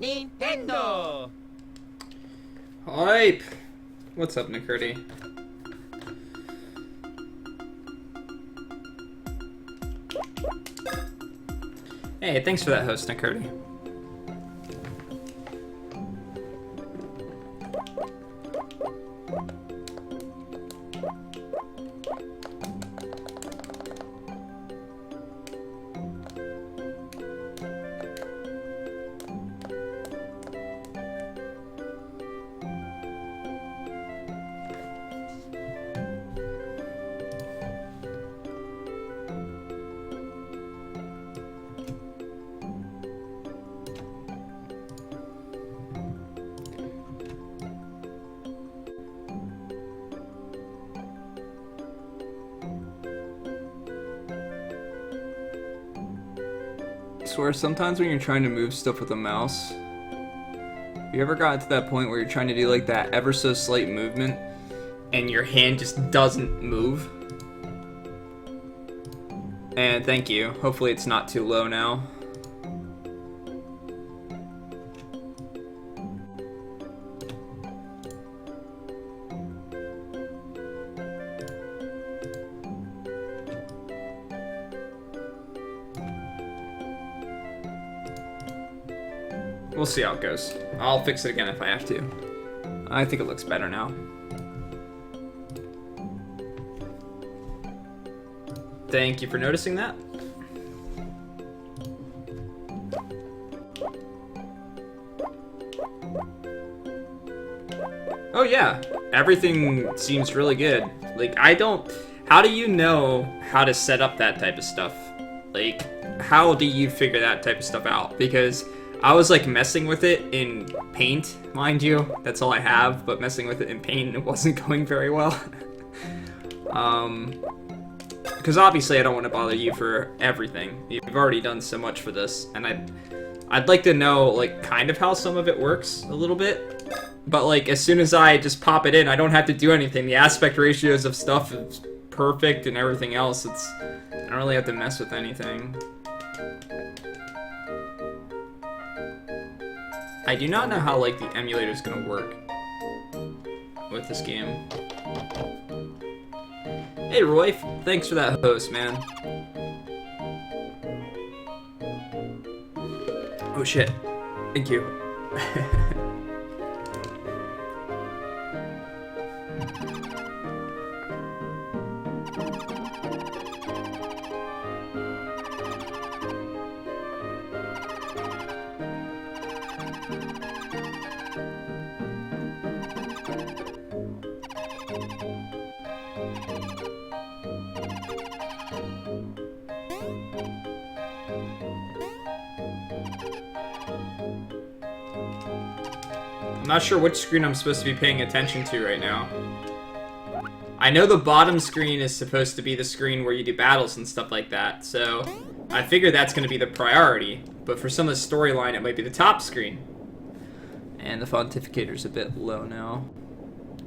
Nintendo! Hype! What's up, McCurdy? Hey, thanks for that host, McCurdy. I swear, sometimes when you're trying to move stuff with a mouse, you ever got to that point where you're trying to do like that ever so slight movement and your hand just doesn't move? And thank you. Hopefully it's not too low now. We'll see how it goes. I'll fix it again if I have to. I think it looks better now. Thank you for noticing that. Oh yeah, everything seems really good. Like, how do you know how to set up that type of stuff? Like, how do you figure that type of stuff out? Because I was like messing with it in Paint, mind you. That's all I have, but messing with it in Paint, it wasn't going very well. Because obviously I don't want to bother you for everything. You've already done so much for this, and I'd like to know like kind of how some of it works a little bit. But like as soon as I just pop it in, I don't have to do anything. The aspect ratios of stuff is perfect and everything else. I don't really have to mess with anything. I do not know how like the emulator is gonna work with this game. Hey Roy, thanks for that host, man. Oh shit. Thank you. I'm not sure which screen I'm supposed to be paying attention to right now. I know the bottom screen is supposed to be the screen where you do battles and stuff like that, so I figure that's going to be the priority. But for some of the storyline, it might be the top screen. And the fontificator's a bit low now.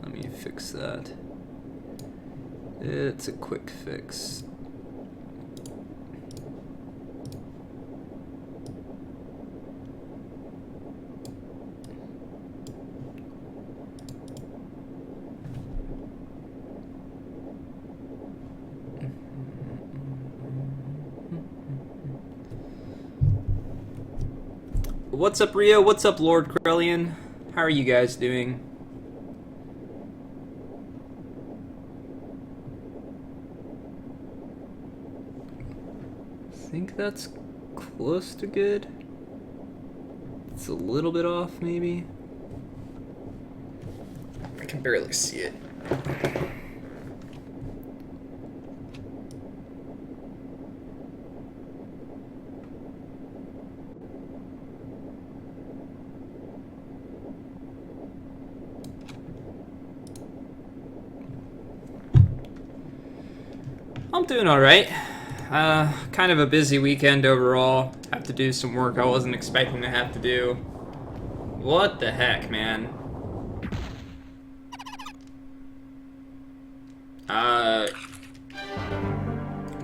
Let me fix that. It's a quick fix. What's up, Rio? What's up, Lord Krellian? How are you guys doing? I think that's close to good. It's a little bit off, maybe. I can barely see it. I'm doing alright. Kind of a busy weekend overall. Have to do some work I wasn't expecting to have to do. What the heck, man?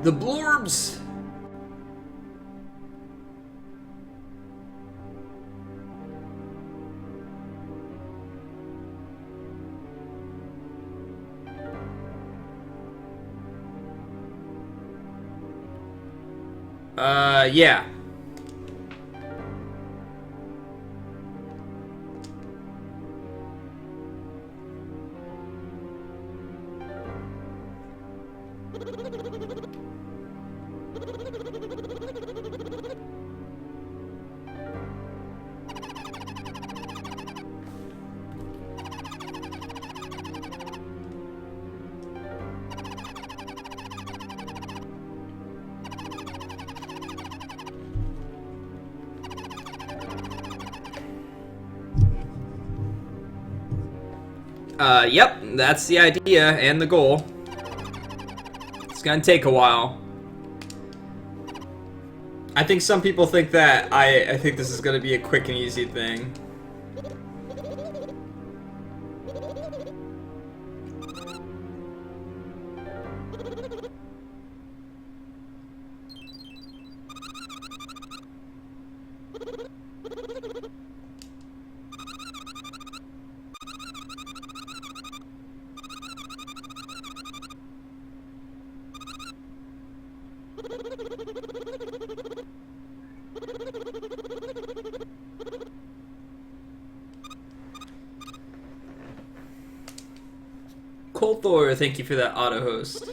The blorbs! Yeah. Yep, that's the idea and the goal. It's gonna take a while. I think some people think that I think this is gonna be a quick and easy thing. Colthor, thank you for that auto host.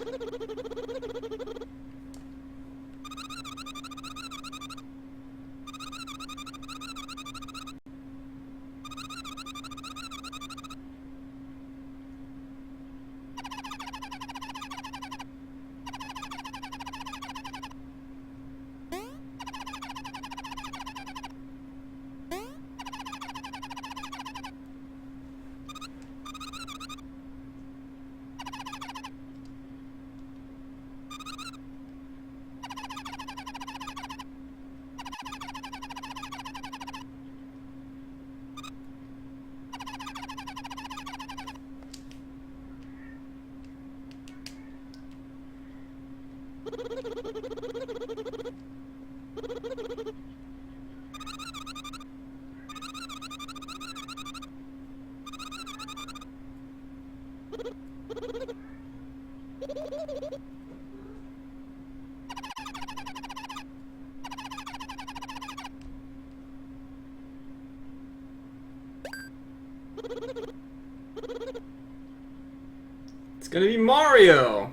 It's gonna be Mario!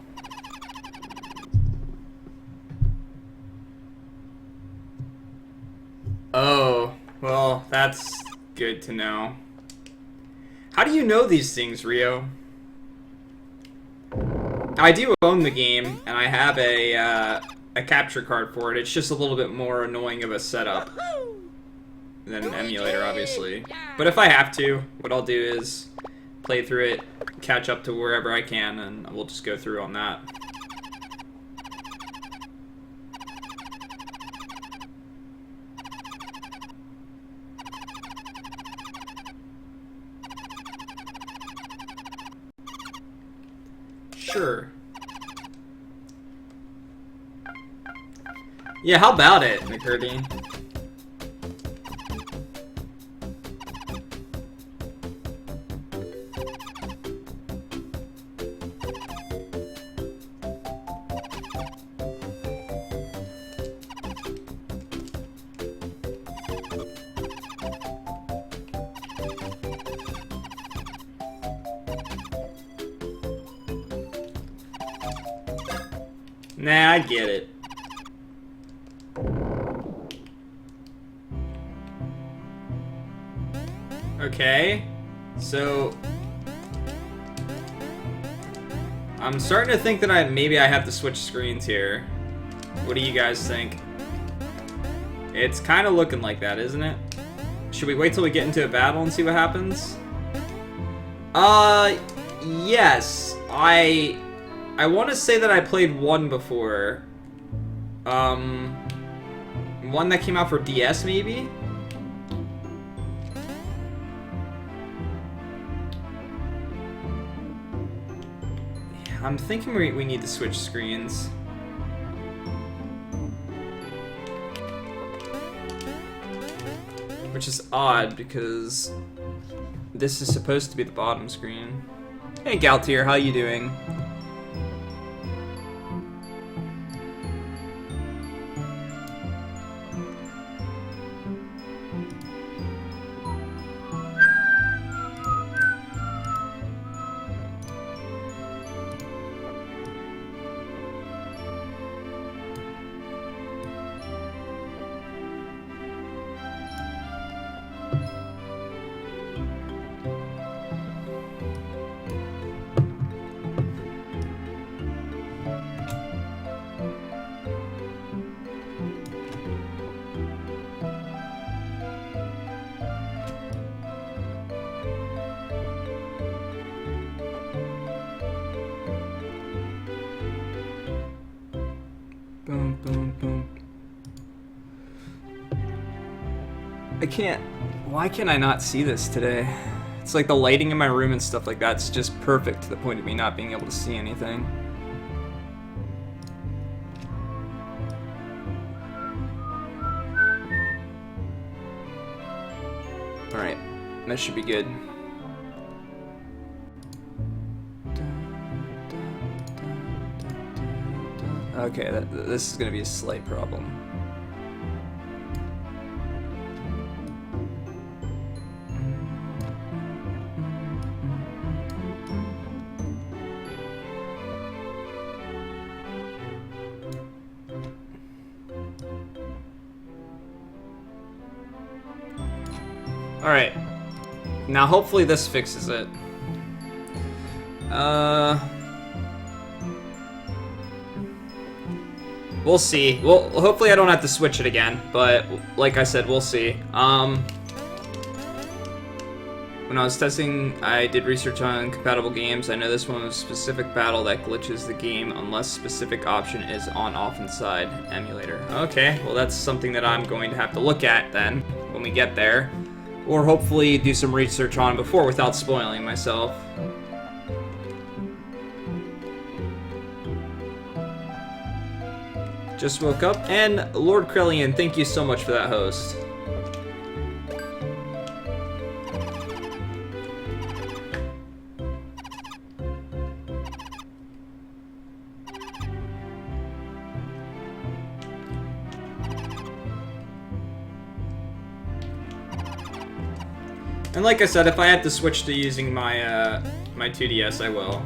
Oh, well, that's good to know. How do you know these things, Rio? I do own the game, and I have a capture card for it. It's just a little bit more annoying of a setup than an emulator, obviously. But if I have to, what I'll do is play through it, catch up to wherever I can, and we'll just go through on that. Sure. Yeah, how about it, McCurdy? Nah, I get it. Okay, so I'm starting to think that maybe I have to switch screens here. What do you guys think? It's kind of looking like that, isn't it? Should we wait till we get into a battle and see what happens? Yes. I want to say that I played one before. One that came out for DS, maybe? I'm thinking we need to switch screens. Which is odd, because this is supposed to be the bottom screen. Hey Galtier, how you doing? I can't... Why can I not see this today? It's like the lighting in my room and stuff like that's just perfect to the point of me not being able to see anything. Alright, that should be good. Okay, this is gonna be a slight problem. Alright. Now hopefully this fixes it. We'll see. Well, hopefully I don't have to switch it again, but like I said, we'll see. When I was testing, I did research on compatible games. I know this one was a specific battle that glitches the game unless specific option is on off inside emulator. Okay, well that's something that I'm going to have to look at then when we get there. Or hopefully do some research on before without spoiling myself. Just woke up, and Lord Krellian, thank you so much for that host. And like I said, if I have to switch to using my my 2DS, I will.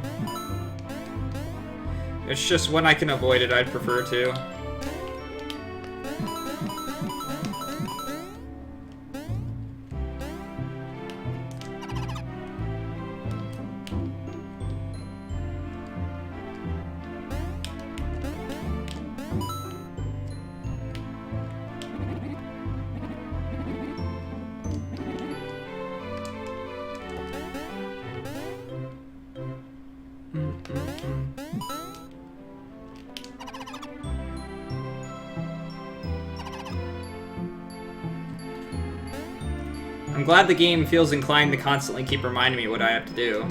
It's just when I can avoid it, I'd prefer to. I'm glad the game feels inclined to constantly keep reminding me what I have to do.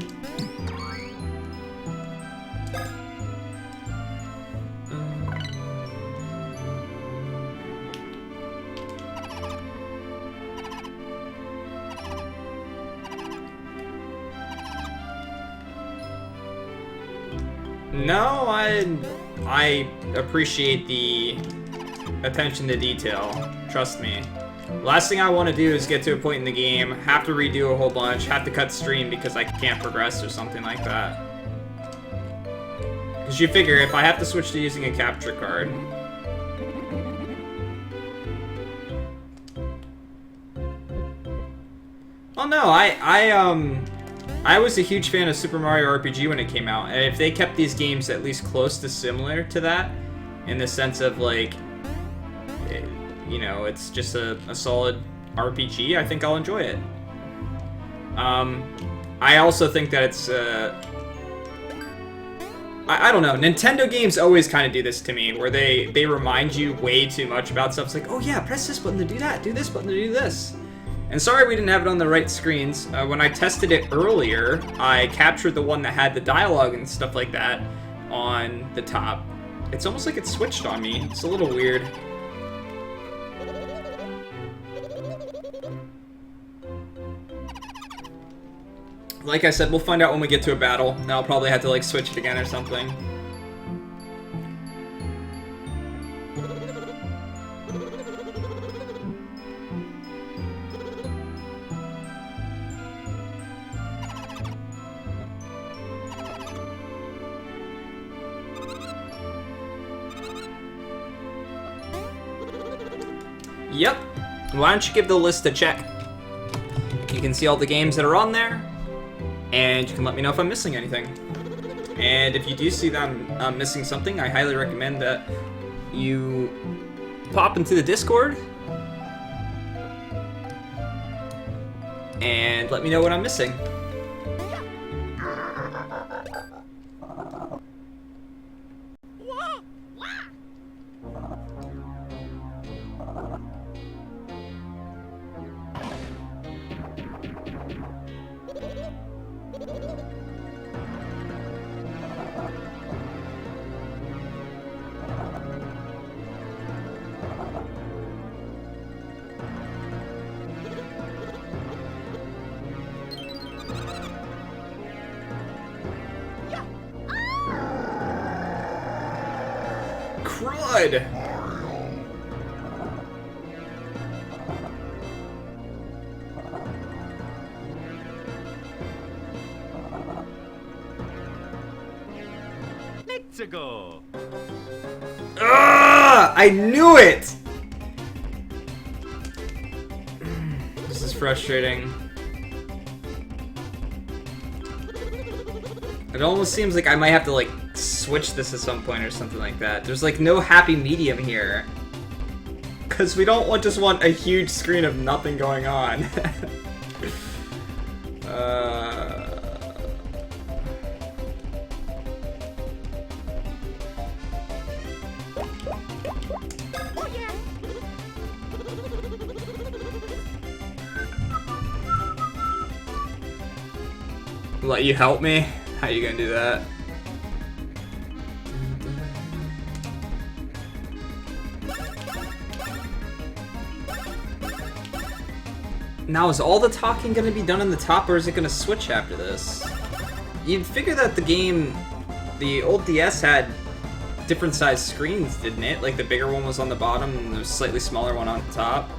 No, I appreciate the attention to detail. Trust me. Last thing I want to do is get to a point in the game, have to redo a whole bunch, have to cut stream because I can't progress or something like that. Because you figure, if I have to switch to using a capture card... Oh no, I was a huge fan of Super Mario RPG when it came out, and if they kept these games at least close to similar to that, in the sense of like... you know, it's just a solid RPG, I think I'll enjoy it. I also think that it's, I don't know, Nintendo games always kind of do this to me, where they remind you way too much about stuff. It's like, oh yeah, press this button to do that, do this button to do this. And sorry we didn't have it on the right screens. When I tested it earlier, I captured the one that had the dialogue and stuff like that on the top. It's almost like it switched on me. It's a little weird. Like I said, we'll find out when we get to a battle. Now I'll probably have to like switch it again or something. Yep. Why don't you give the list a check? You can see all the games that are on there, and you can let me know if I'm missing anything. And if you do see that I'm missing something, I highly recommend that you pop into the Discord and let me know what I'm missing. Crud! Let's go. Ah! I knew it! This is frustrating. It almost seems like I might have to, like, switch this at some point or something like that. There's, like, no happy medium here. Because we don't just want a huge screen of nothing going on. Let you help me? How you gonna do that? Now, is all the talking gonna be done on the top, or is it gonna switch after this? You'd figure that the game, the old DS had different sized screens, didn't it? Like the bigger one was on the bottom and the slightly smaller one on top.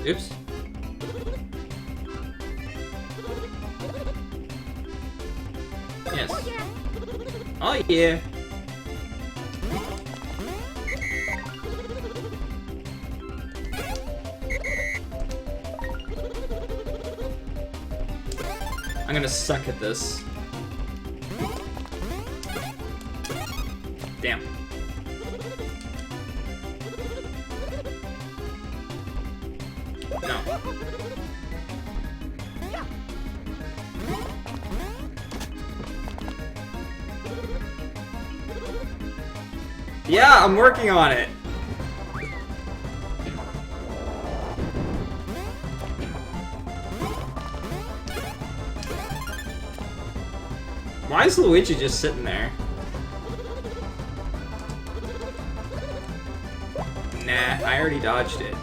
Oops. Yes. Oh yeah. I'm gonna suck at this. Damn. No. Yeah, I'm working on it. Why is Luigi just sitting there? Nah, I already dodged it.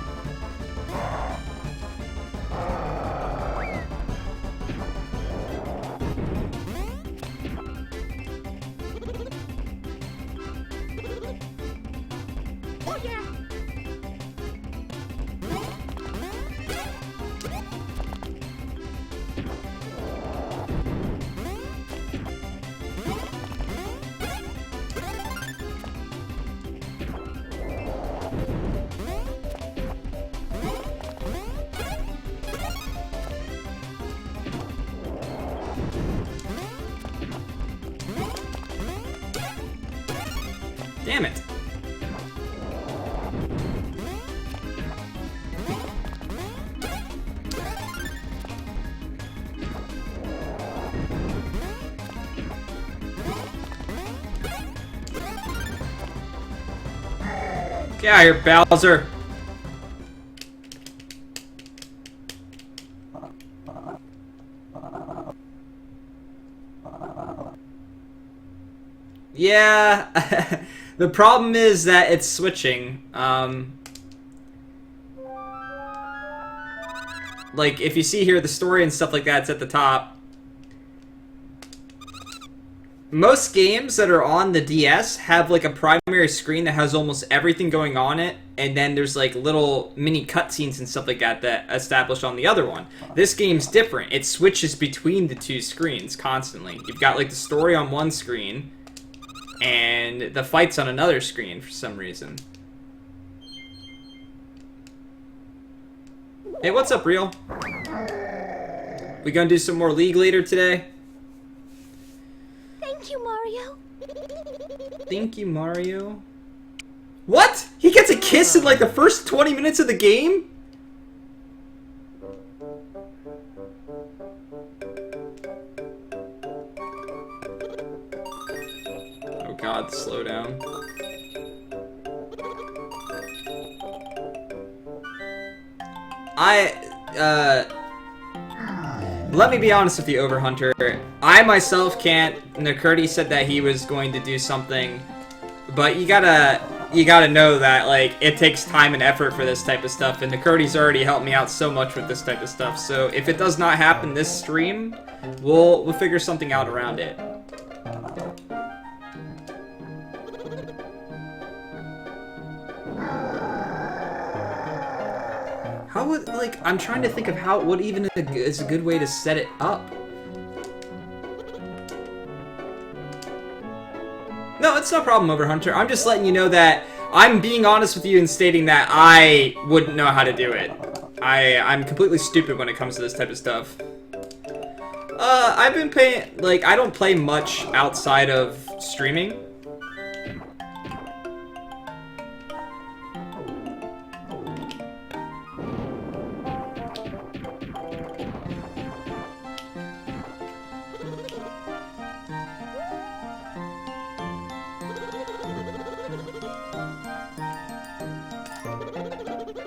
Damn it. Get out of here, Bowser. Yeah. The problem is that it's switching. Like, if you see here, the story and stuff like that, it's at the top. Most games that are on the DS have, like, a primary screen that has almost everything going on it, and then there's, like, little mini cutscenes and stuff like that that establish on the other one. This game's different. It switches between the two screens constantly. You've got, like, the story on one screen, and the fight's on another screen for some reason. Hey, what's up, Real? We gonna do some more League later today? Thank you, Mario. Thank you, Mario. What? He gets a kiss in like the first 20 minutes of the game? Oh god, slow down. Let me be honest with you, Overhunter. I myself can't. Nakurti said that he was going to do something, but you gotta know that like it takes time and effort for this type of stuff, and Nakurti's already helped me out so much with this type of stuff. So if it does not happen this stream, we'll figure something out around it. How would, like, I'm trying to think of what even is a good way to set it up. No, it's no problem, Overhunter. I'm just letting you know that I'm being honest with you and stating that I wouldn't know how to do it. I'm completely stupid when it comes to this type of stuff. I've been playing, like, I don't play much outside of streaming.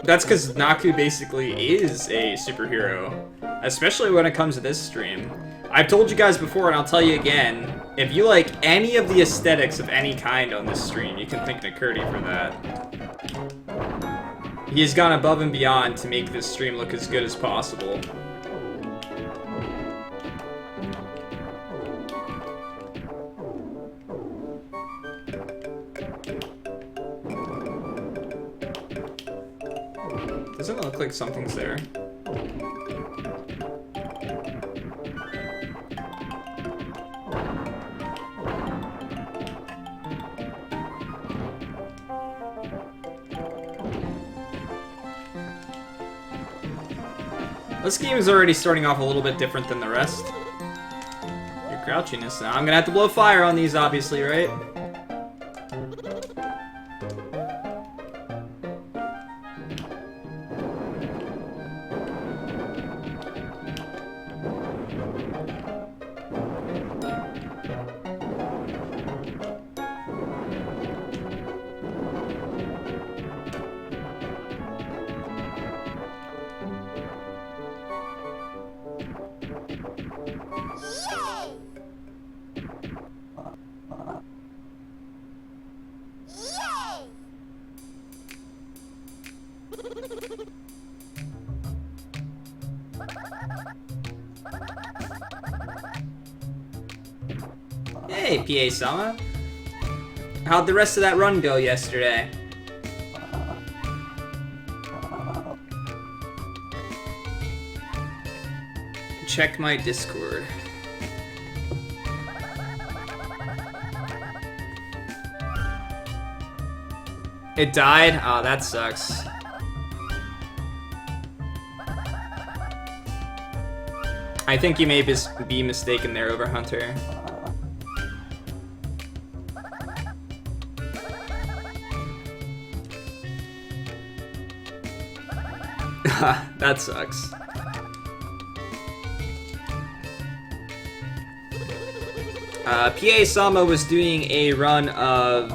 That's because Naku basically is a superhero, especially when it comes to this stream. I've told you guys before, and I'll tell you again, if you like any of the aesthetics of any kind on this stream, you can thank Nakurti for that. He has gone above and beyond to make this stream look as good as possible. Doesn't look like something's there. This game is already starting off a little bit different than the rest. Your crouchiness now. I'm gonna have to blow fire on these, obviously, right? Hey, PA-sama. How'd the rest of that run go yesterday? Check my Discord. It died? Oh, that sucks. I think you may be mistaken there, Overhunter. That sucks. PA-sama was doing a run of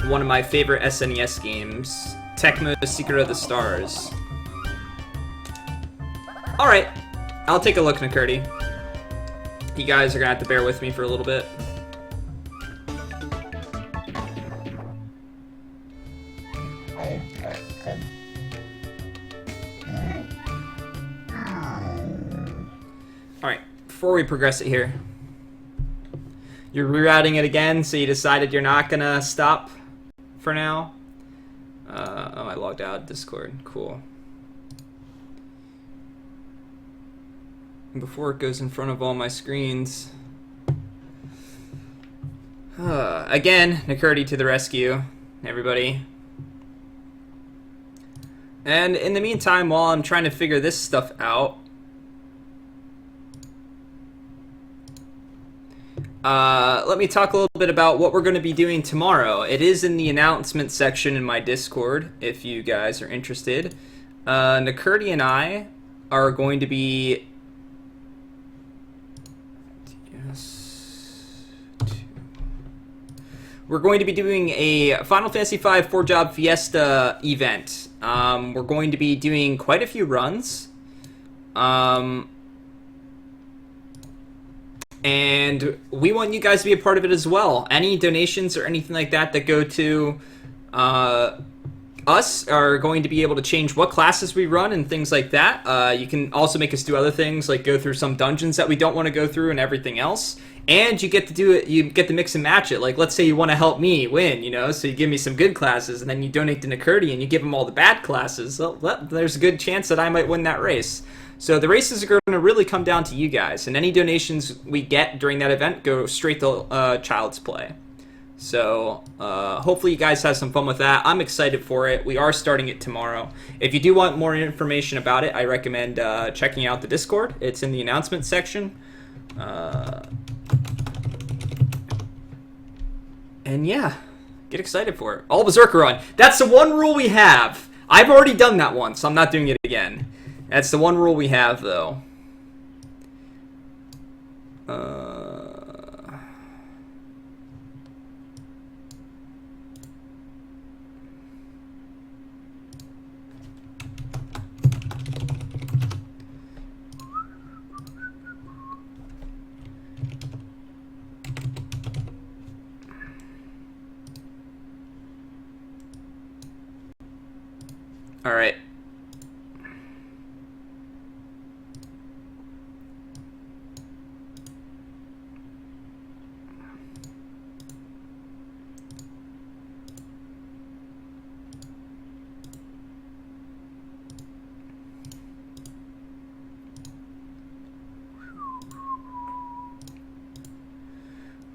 one of my favorite SNES games, Tecmo's Secret of the Stars. Alright, I'll take a look, Nakurti. You guys are gonna have to bear with me for a little bit. Alright, before we progress it here, you're rerouting it again, so you decided you're not gonna stop for now? Oh, I logged out of Discord. Cool. Before it goes in front of all my screens. Again, Nakurti to the rescue, everybody. And in the meantime, while I'm trying to figure this stuff out, let me talk a little bit about what we're going to be doing tomorrow. It is in the announcement section in my Discord, if you guys are interested. Nakurti and I are going to be... We're going to be doing a Final Fantasy V 4-Job Fiesta event. We're going to be doing quite a few runs. and we want you guys to be a part of it as well. Any donations or anything like that that go to us are going to be able to change what classes we run and things like that. You can also make us do other things, like go through some dungeons that we don't want to go through and everything else. And you get to do it, you get to mix and match it. Like, let's say you want to help me win, you know, so you give me some good classes, and then you donate to Nakurdi and you give him all the bad classes. So, there's a good chance that I might win that race. So the races are going to really come down to you guys, and any donations we get during that event go straight to Child's Play. So hopefully you guys have some fun with that. I'm excited for it. We are starting it tomorrow. If you do want more information about it, I recommend checking out the Discord. It's in the announcement section. And yeah, get excited for it. All Berserker Run. That's the one rule we have. I've already done that once, so I'm not doing it again. That's the one rule we have, though. All right.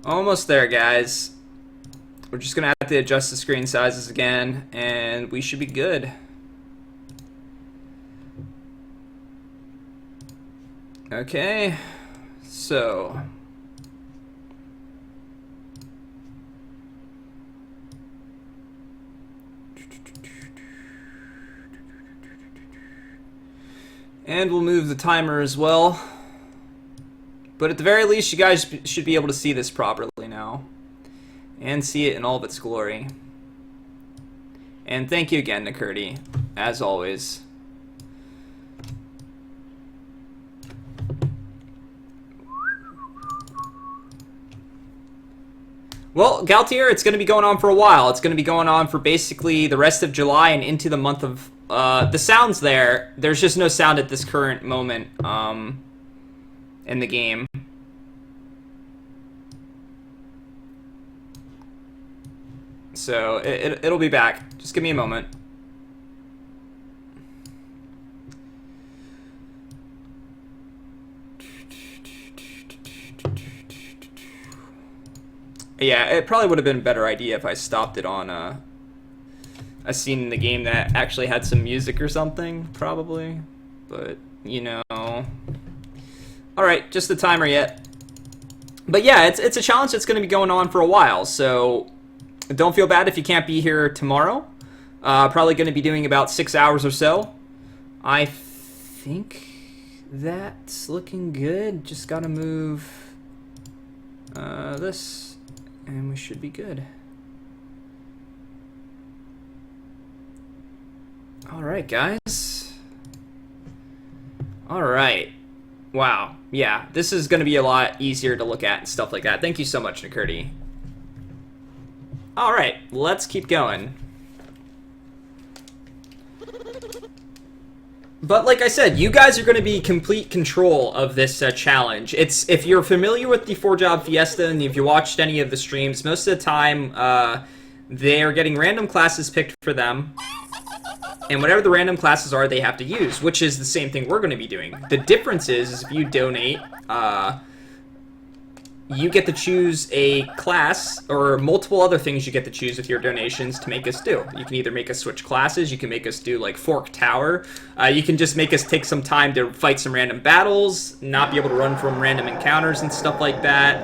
Almost there, guys. We're just gonna have to adjust the screen sizes again, and we should be good. Okay, so and we'll move the timer as well. But at the very least, you guys should be able to see this properly now. And see it in all of its glory. And thank you again, Nakurdi, as always. Well, Galtier, it's going to be going on for a while. It's going to be going on for basically the rest of July and into the month of... the sound's there. There's just no sound at this current moment in the game. So it'll be back. Just give me a moment. Yeah, it probably would have been a better idea if I stopped it on a scene in the game that actually had some music or something, probably. But, you know. Alright, just the timer yet. But yeah, it's a challenge that's going to be going on for a while, so don't feel bad if you can't be here tomorrow. Probably going to be doing about 6 hours or so. I think that's looking good. Just got to move this. And we should be good. Alright, guys. Alright. Wow. Yeah, this is going to be a lot easier to look at and stuff like that. Thank you so much, Nakurdi. Alright, let's keep going. But like I said, you guys are going to be complete control of this challenge. If you're familiar with the 4-Job Fiesta and if you watched any of the streams, most of the time they're getting random classes picked for them. And whatever the random classes are, they have to use, which is the same thing we're going to be doing. The difference is if you donate, you get to choose a class or multiple other things you get to choose with your donations to make us do. You can either make us switch classes, you can make us do like Fork Tower, you can just make us take some time to fight some random battles, not be able to run from random encounters and stuff like that.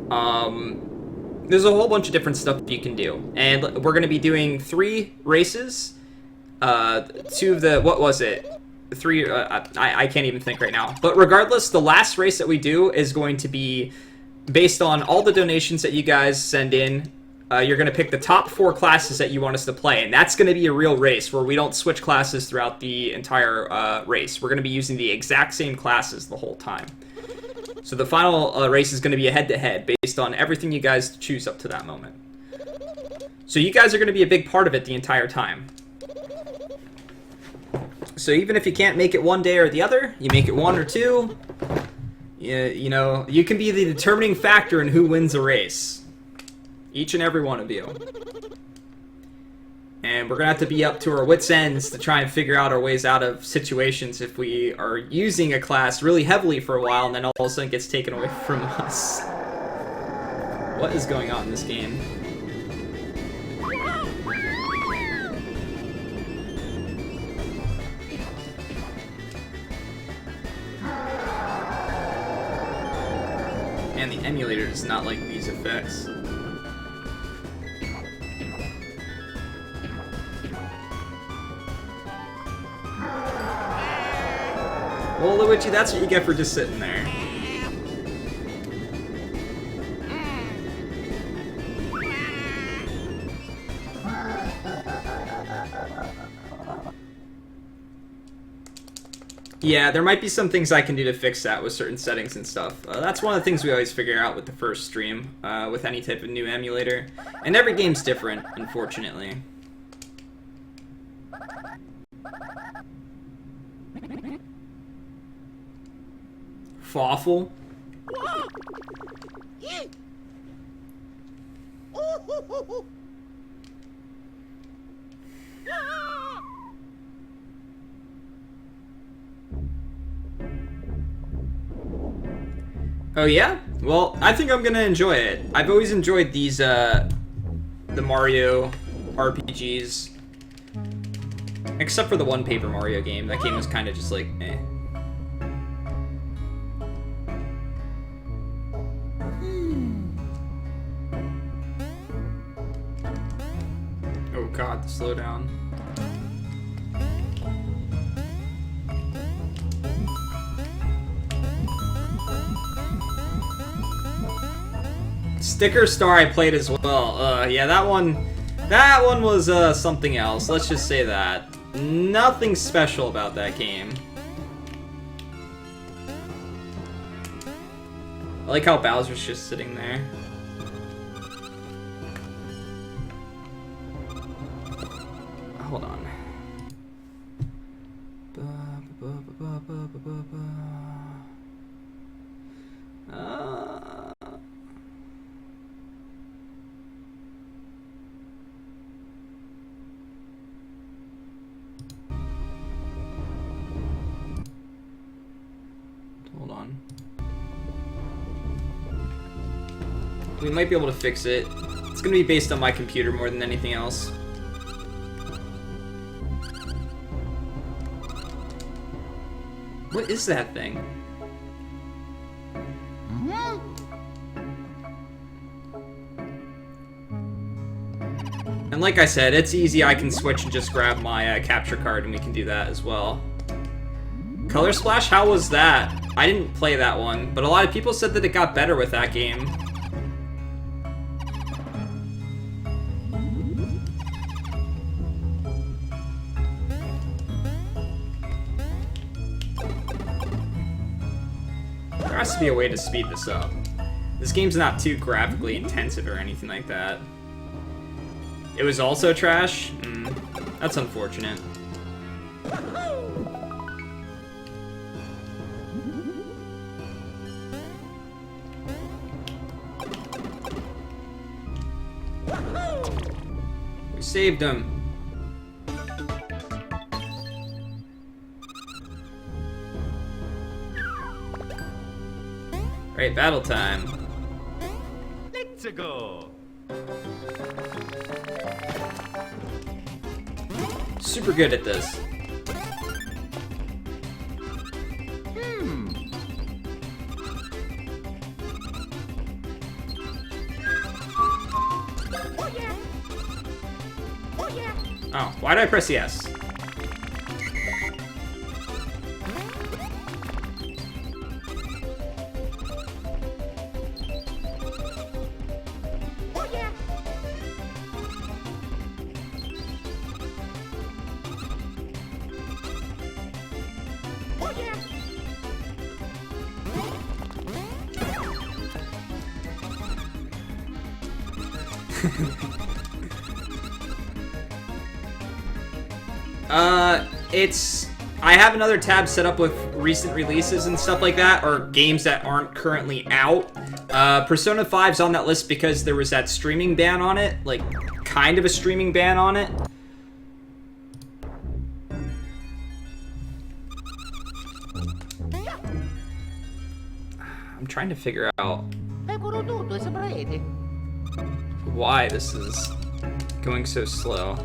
There's a whole bunch of different stuff you can do. And we're going to be doing 3 races. 2 of the, what was it? 3, I can't even think right now. But regardless, the last race that we do is going to be based on all the donations that you guys send in. You're going to pick the top 4 classes that you want us to play, and that's going to be a real race where we don't switch classes throughout the entire race. We're going to be using the exact same classes the whole time. So the final race is going to be a head-to-head based on everything you guys choose up to that moment. So you guys are going to be a big part of it the entire time. So even if you can't make it one day or the other, you make it one or two, you know, you can be the determining factor in who wins a race. Each and every one of you. And we're going to have to be up to our wits' ends to try and figure out our ways out of situations if we are using a class really heavily for a while and then all of a sudden it gets taken away from us. What is going on in this game? Man, the emulator does not like these effects. Well, Luigi, that's what you get for just sitting there. Yeah, there might be some things I can do to fix that with certain settings and stuff. That's one of the things we always figure out with the first stream, with any type of new emulator. And every game's different, unfortunately. Fawful. Oh yeah? Well, I think I'm gonna enjoy it. I've always enjoyed these, the Mario RPGs. Except for the one Paper Mario game. That game was kind of just like, eh. Oh god, the slowdown. Sticker Star I played as well. Yeah, that one was something else. Let's just say that. Nothing special about that game. I like how Bowser's just sitting there. Hold on. Hold on. We might be able to fix it. It's gonna be based on my computer more than anything else. What is that thing? And like I said, it's easy. I can switch and just grab my capture card and we can do that as well. Color Splash, how was that? I didn't play that one, but a lot of people said that it got better with that game. There has to be a way to speed this up. This game's not too graphically intensive or anything like that. It was also trash? That's unfortunate. We saved him. Alright, battle time. Let's go. Super good at this. Oh yeah. Oh yeah. Oh, why did I press yes? Oh yeah. Oh yeah. I have another tab set up with recent releases and stuff like that, or games that aren't currently out. Persona 5's on that list because there was that streaming ban on it, like, kind of a streaming ban on it. I'm trying to figure out why this is going so slow.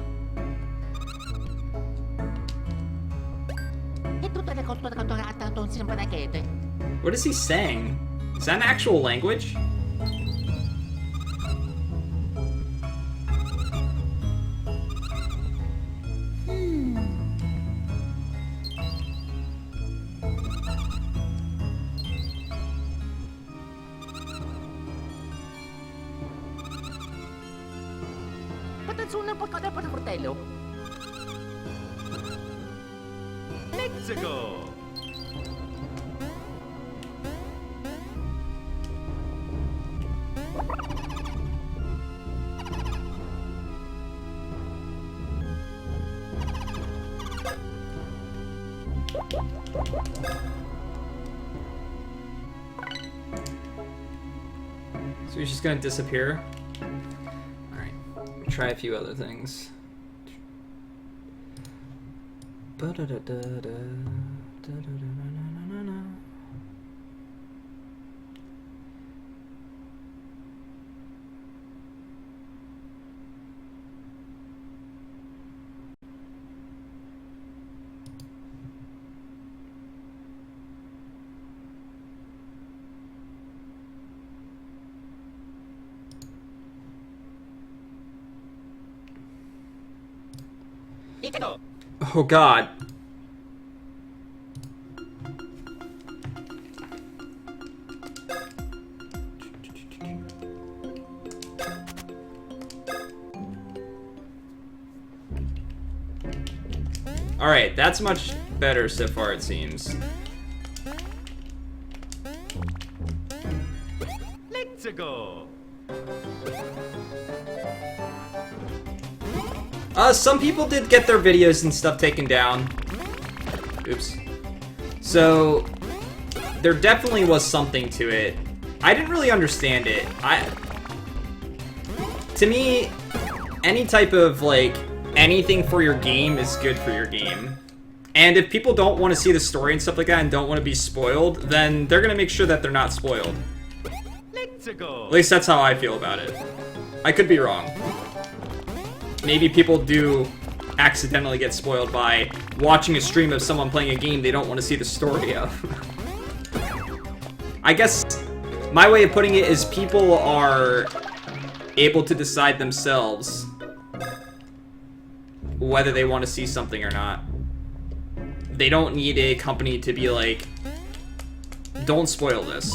What is he saying? Is that an actual language? Let's go. So he's just gonna disappear? Alright, try a few other things. Oh god. Alright, that's much better so far, it seems. Let's go. Some people did get their videos and stuff taken down. Oops. So, there definitely was something to it. I didn't really understand it. To me, any type of, like, anything for your game is good for your game. And if people don't want to see the story and stuff like that and don't want to be spoiled, then they're gonna make sure that they're not spoiled. Let's go. At least that's how I feel about it. I could be wrong. Maybe people do accidentally get spoiled by watching a stream of someone playing a game they don't want to see the story of. I guess my way of putting it is people are able to decide themselves whether they want to see something or not. They don't need a company to be like, don't spoil this.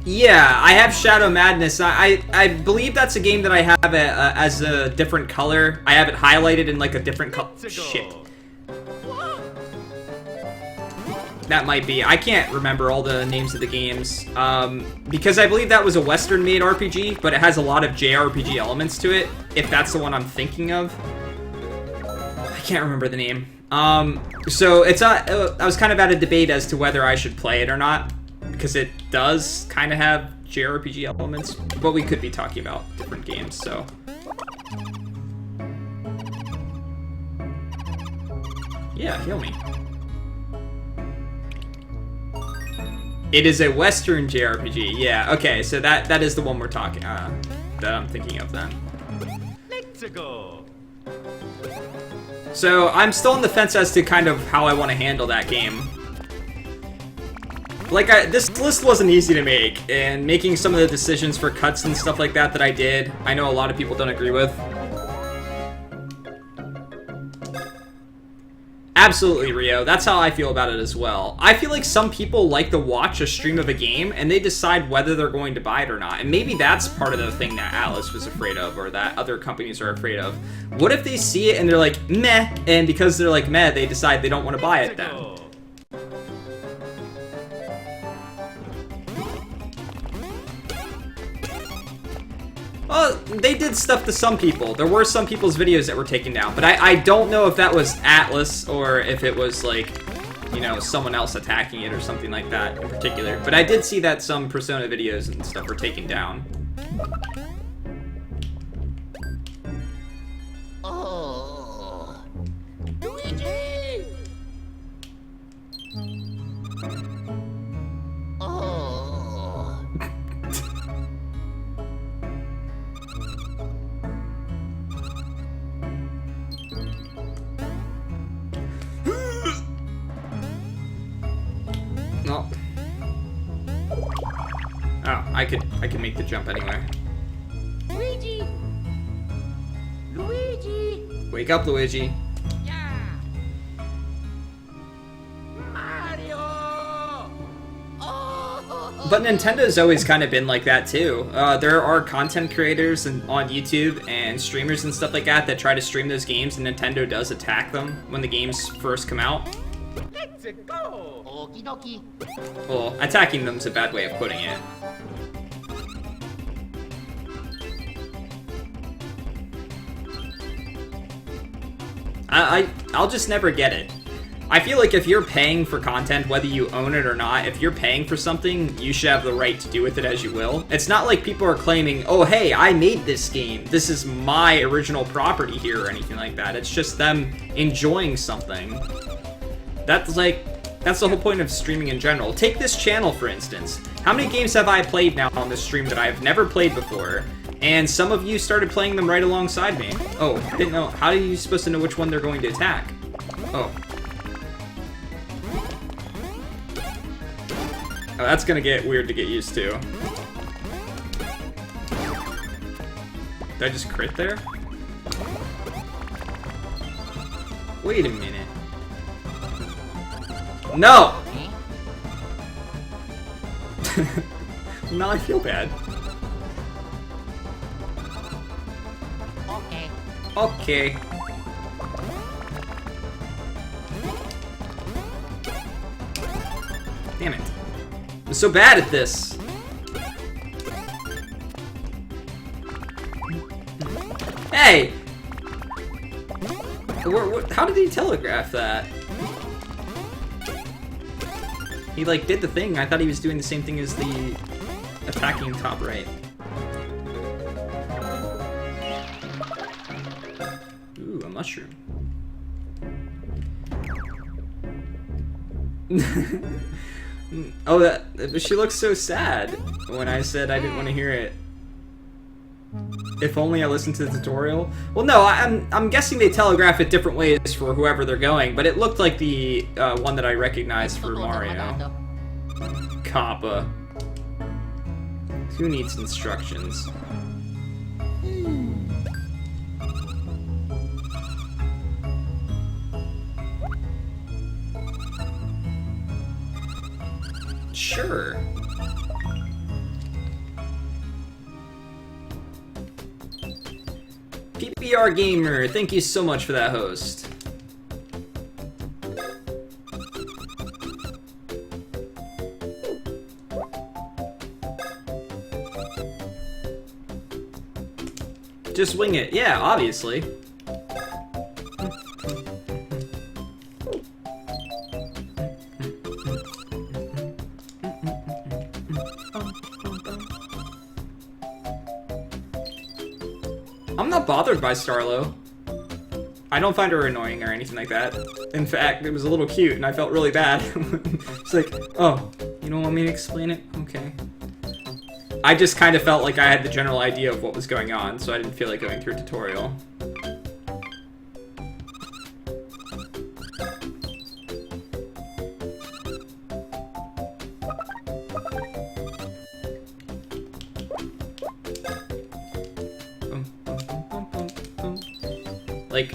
Yeah, I have Shadow Madness. I believe that's a game that I have as a different color. I have it highlighted in like a different color. Shit. That might be. I can't remember all the names of the games. Because I believe that was a Western-made RPG, but it has a lot of JRPG elements to it, if that's the one I'm thinking of. I can't remember the name. So it's I was kind of at a debate as to whether I should play it or not, because it does kind of have JRPG elements, but we could be talking about different games, so. Yeah, heal me. It is a Western JRPG, yeah, okay, so that is the one we're talking, that I'm thinking of then. Let's go. So, I'm still on the fence as to kind of how I want to handle that game. Like, this list wasn't easy to make, and making some of the decisions for cuts and stuff like that I did, I know a lot of people don't agree with. Absolutely, Rio. That's how I feel about it as well. I feel like some people like to watch a stream of a game, and they decide whether they're going to buy it or not. And maybe that's part of the thing that Atlas was afraid of, or that other companies are afraid of. What if they see it and they're like, meh, and because they're like, meh, they decide they don't want to buy it then? they did stuff to some people. There were some people's videos that were taken down, but I don't know if that was Atlas or if it was like, you know, someone else attacking it or something like that in particular. But I did see that some Persona videos and stuff were taken down. Oh, Luigi! Oh. No. Oh, I could make the jump anyway. Luigi! Luigi! Wake up, Luigi. Yeah! Mario! Oh! But Nintendo's always kind of been like that too. There are content creators on YouTube and streamers and stuff like that that try to stream those games, and Nintendo does attack them when the games first come out. Let's go. Okie dokie. Well, attacking them's a bad way of putting it. I'll just never get it. I feel like if you're paying for content, whether you own it or not, if you're paying for something, you should have the right to do with it as you will. It's not like people are claiming, oh hey, I made this game, this is my original property here or anything like that. It's just them enjoying something. That's the whole point of streaming in general. Take this channel, for instance. How many games have I played now on this stream that I've never played before? And some of you started playing them right alongside me. Oh, I didn't know. How are you supposed to know which one they're going to attack? Oh. Oh, that's gonna get weird to get used to. Did I just crit there? Wait a minute. No! Now I feel bad. Okay. Okay. Damn it. I'm so bad at this. Hey! How did he telegraph that? He like did the thing. I thought he was doing the same thing as the attacking top right. Ooh, a mushroom. Oh, she looks so sad when I said I didn't want to hear it. If only I listened to the tutorial. Well, no, I'm guessing they telegraph it different ways for whoever they're going, but it looked like the one that I recognized for Mario. Kappa. Who needs instructions? Sure. PBR Gamer, thank you so much for that host. Just wing it. Yeah, obviously. I'm not bothered by Starlo. I don't find her annoying or anything like that. In fact, it was a little cute and I felt really bad. It's like, oh, you don't want me to explain it? Okay. I just kind of felt like I had the general idea of what was going on, so I didn't feel like going through a tutorial. Like,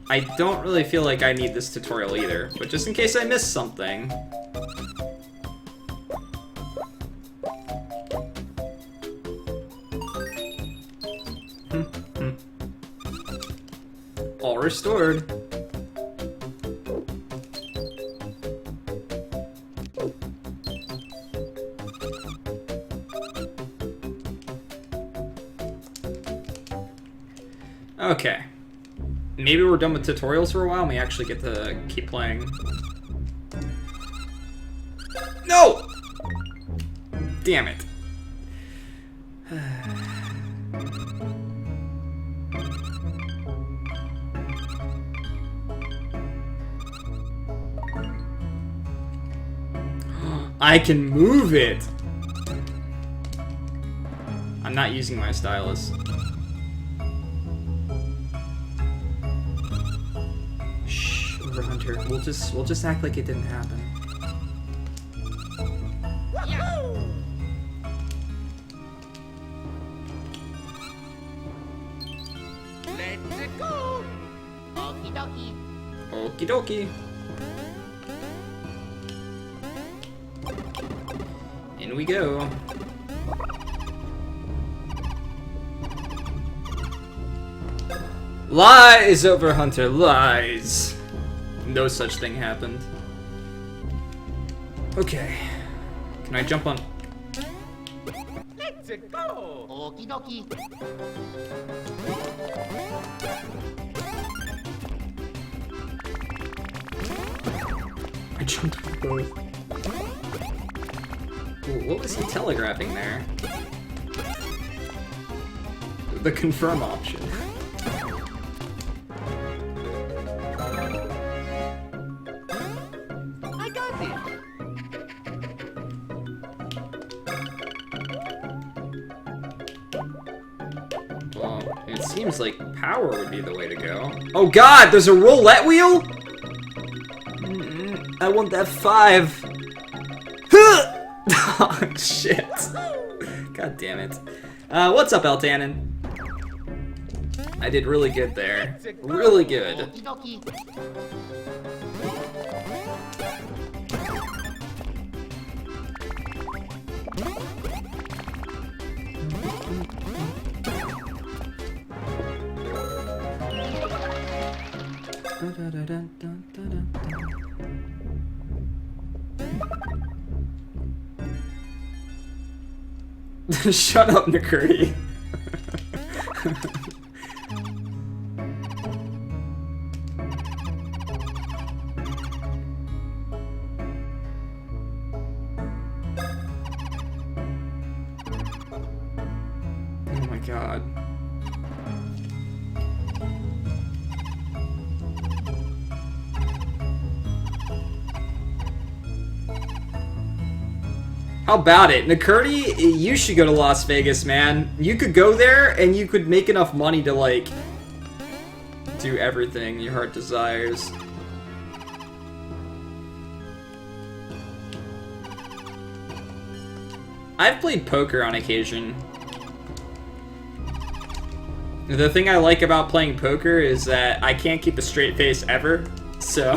I don't really feel like I need this tutorial either, but just in case I miss something. All restored. Okay. Maybe we're done with tutorials for a while and we actually get to keep playing. No! Damn it. I can move it! I'm not using my stylus. Shh, Overhunter. We'll just act like it didn't happen. Yahoo! Let's go! Okie dokie. Okie dokie. In we go. Lies, Overhunter, lies. No such thing happened. Okay. Can I jump on? Let's go! Okie dokie. I jumped on both. Ooh, what was he telegraphing there? The confirm option. I got it. Well, it seems like power would be the way to go. Oh god, there's a roulette wheel? I want that 5. Oh, shit. God damn it. What's up, Eltanin? I did really good there. Really good. Okie dokie. Shut up, Nakuri. Oh my god. How about it? Nakuri, you should go to Las Vegas, man. You could go there and you could make enough money to, like, do everything your heart desires. I've played poker on occasion. The thing I like about playing poker is that I can't keep a straight face ever, so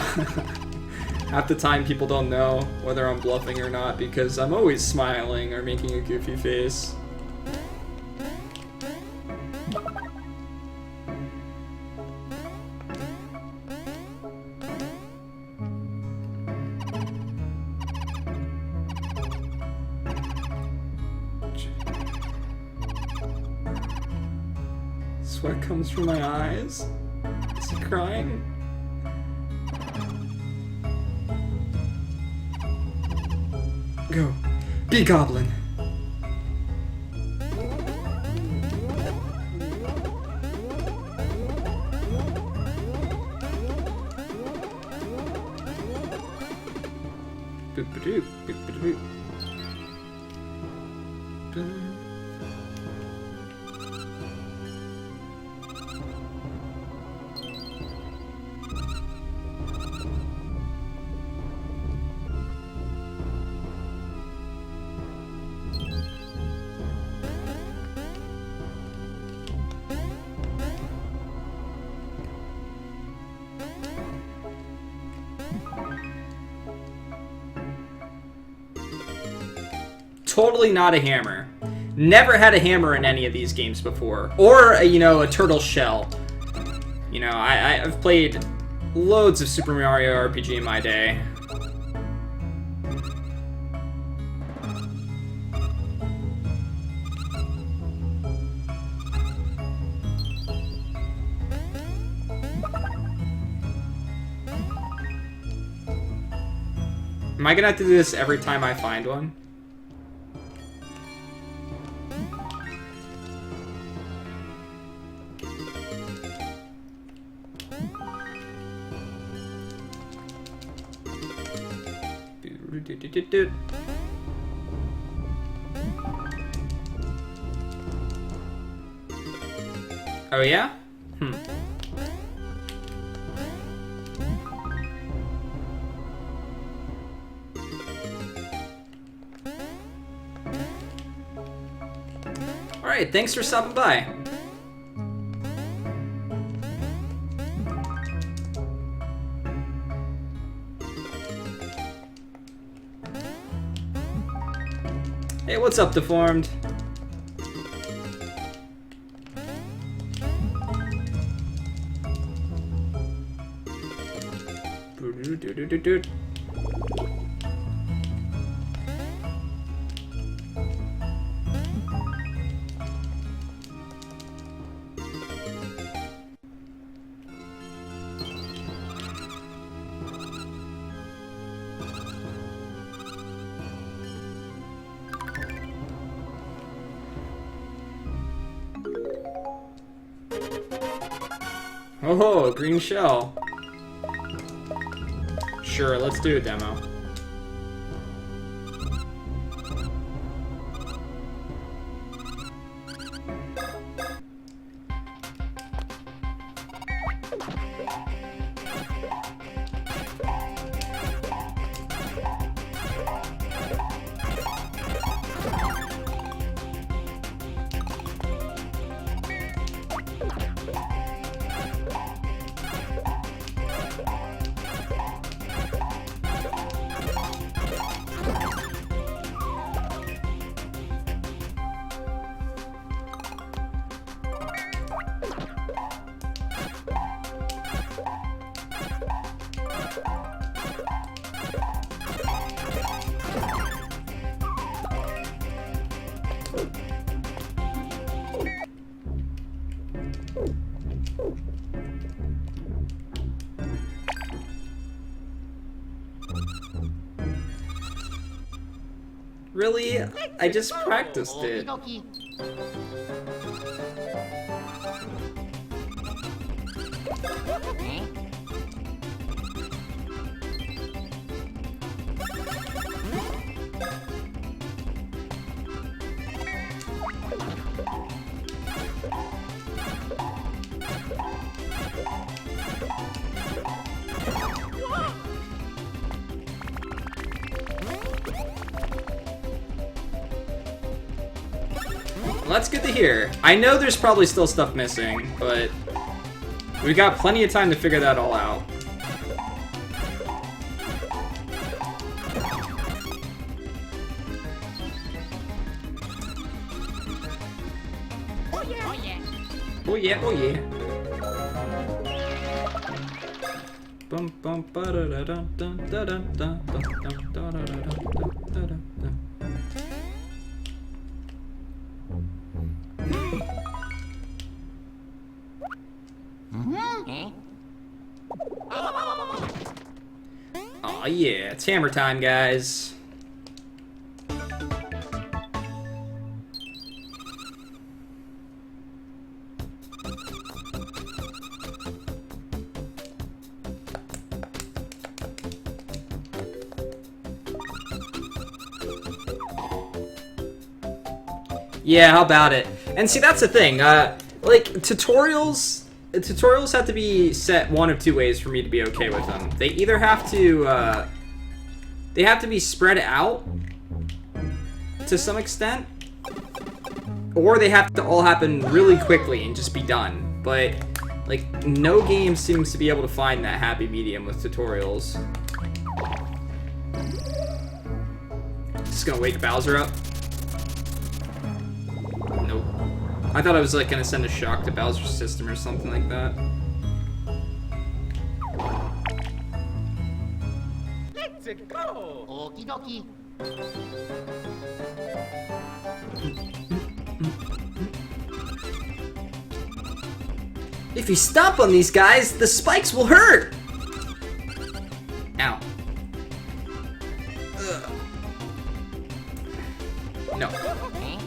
half the time people don't know whether I'm bluffing or not because I'm always smiling or making a goofy face. Sweat comes from my eyes. Is he crying? Go. Be goblin. Boop-a-doop, boop-a-doop. Totally not a hammer. Never had a hammer in any of these games before. Or, you know, a turtle shell. You know, I've played loads of Super Mario RPG in my day. Am I gonna have to do this every time I find one? Oh yeah? Alright, thanks for stopping by. Hey, what's up, Deformed? Oh, green shell. Sure, let's do a demo. Really? I just practiced it. Okie dokie. Well, that's good to hear. I know there's probably still stuff missing, but we got plenty of time to figure that all out. Oh yeah. Oh yeah. Oh yeah, oh yeah. Bum bum ba da da dun dun da dun dun dun dun da da da dun dun dun dun. Aw yeah, it's hammer time, guys. Yeah, how about it? And see, that's the thing. Like tutorials have to be set one of two ways for me to be okay with them. They either have to be spread out to some extent, or they have to all happen really quickly and just be done. But like, no game seems to be able to find that happy medium with tutorials. Just gonna wake Bowser up. Nope. I thought I was like gonna send a shock to Bowser's system or something like that. Let's go! Okie dokie. If you stomp on these guys, the spikes will hurt! Ow. No. Eh?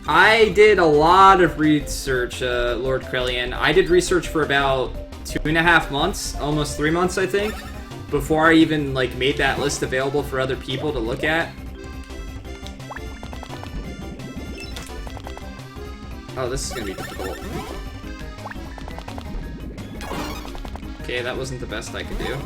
I did a lot of research, Lord Krellian. I did research for about 2.5 months, almost 3 months, I think, before I even like made that list available for other people to look at. Oh, this is gonna be difficult. Okay, that wasn't the best I could do.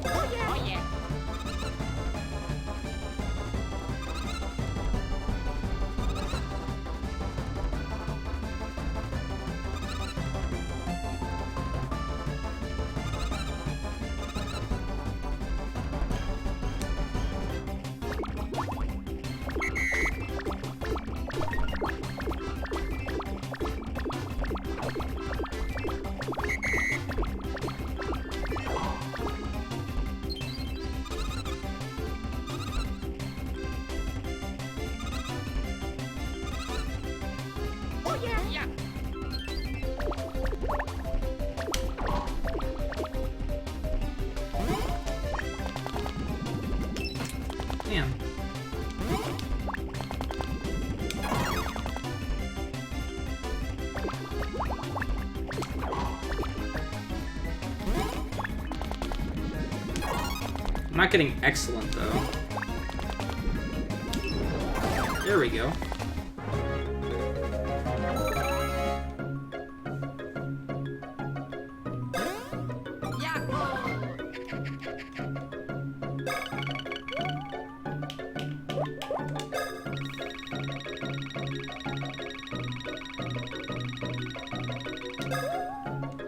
Oh yeah. Oh yeah. Yeah. Damn. I'm not getting excellent though. There we go.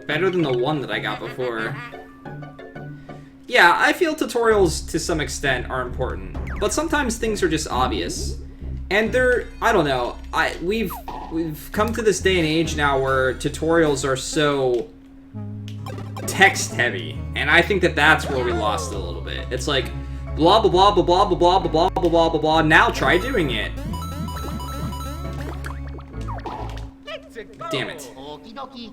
Better than the one that I got before. Yeah, I feel tutorials to some extent are important, but sometimes things are just obvious. And they're, I don't know, we've come to this day and age now where tutorials are so text heavy, and I think that that's where we lost it a little bit. It's like blah blah blah blah blah blah blah blah blah blah blah blah. Now try doing it. Damn it. Okie dokie.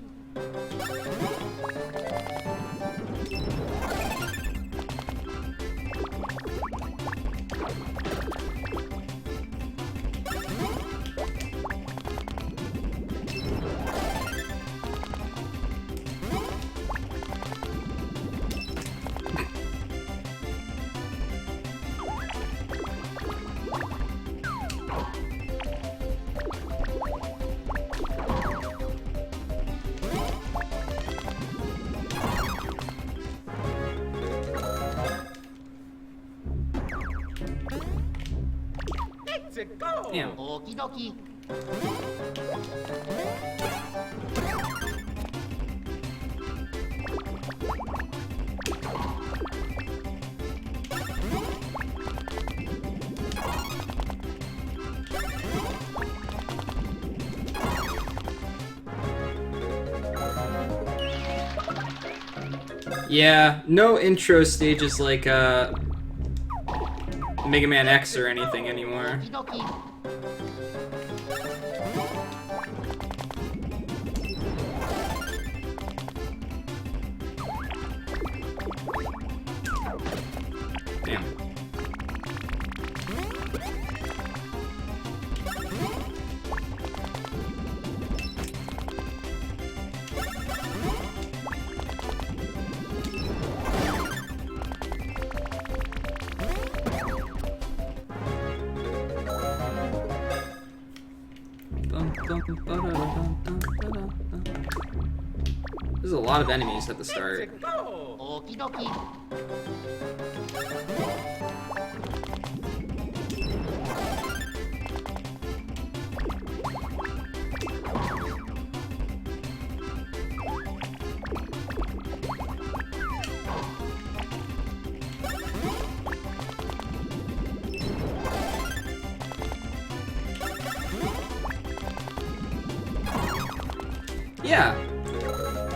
Damn. Okie dokie. Yeah, no intro stages like Mega Man X or anything anymore. Okie dokie. Damn. There's a lot of enemies at the start. Okie dokie. Yeah.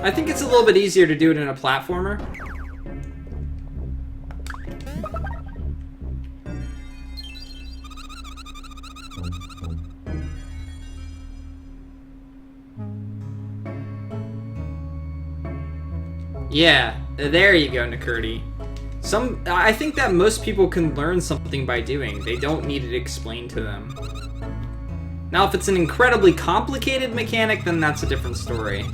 I think it's a little bit easier to do it in a platformer. Yeah, there you go, Nakurti. I think that most people can learn something by doing. They don't need it explained to them. Now, if it's an incredibly complicated mechanic, then that's a different story.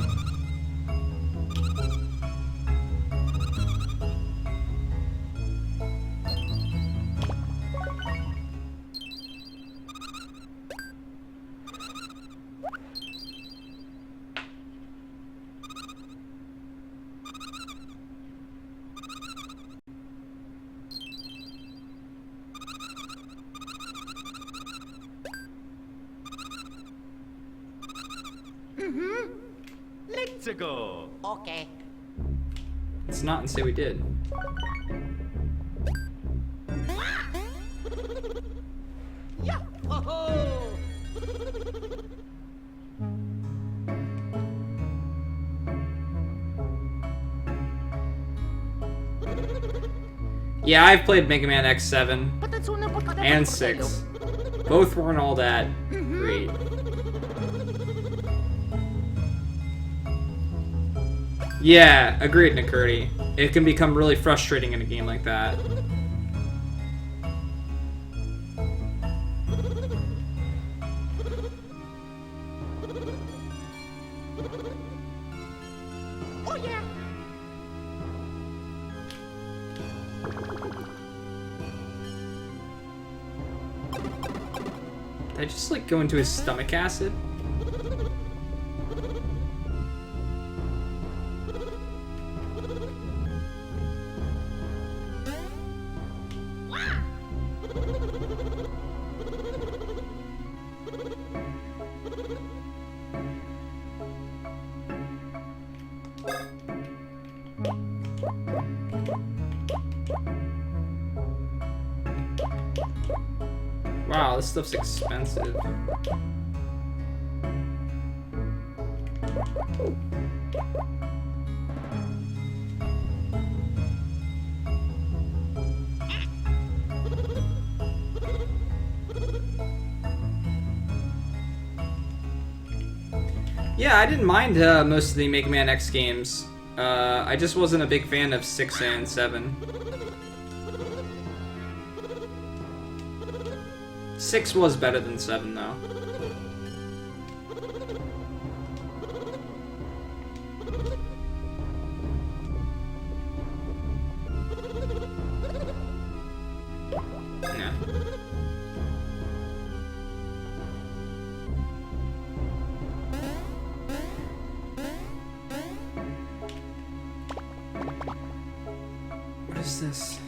Let's go. Okay. It's not and say we did. Yeah. Oh. Yeah, I've played Mega Man X7 and 6. Both weren't all that great. Yeah, agreed, Nakurti. It can become really frustrating in a game like that. Oh yeah. Did I just like go into his stomach acid? Wow, this stuff's expensive. Yeah, I didn't mind most of the Mega Man X games. I just wasn't a big fan of 6 and 7. 6 was better than 7, though. Yeah. What is this?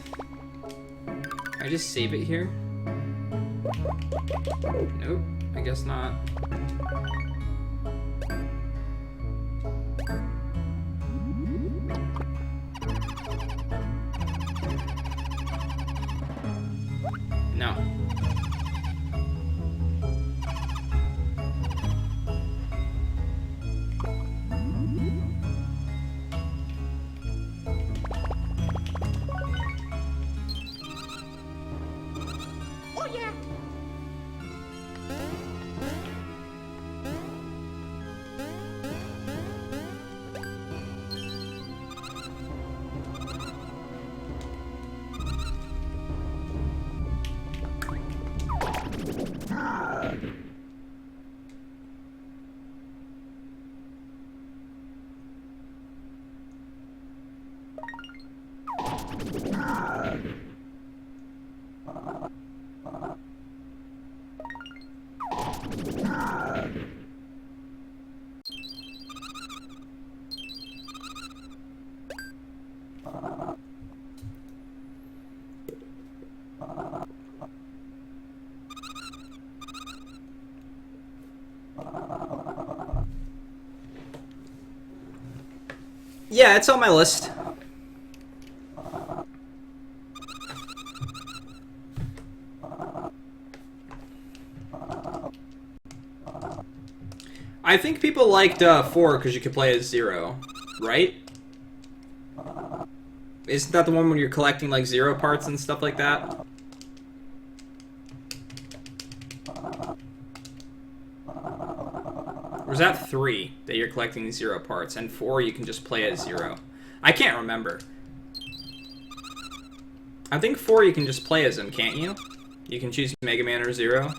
Can I just save it here? Nope, I guess not. No. Oh yeah. Yeah, it's on my list. I think people liked 4 because you could play as Zero, right? Isn't that the one when you're collecting like 0 parts and stuff like that? Or is that 3 that you're collecting 0 parts, and 4 you can just play as 0? I can't remember. I think 4 you can just play as him, can't you? You can choose Mega Man or 0.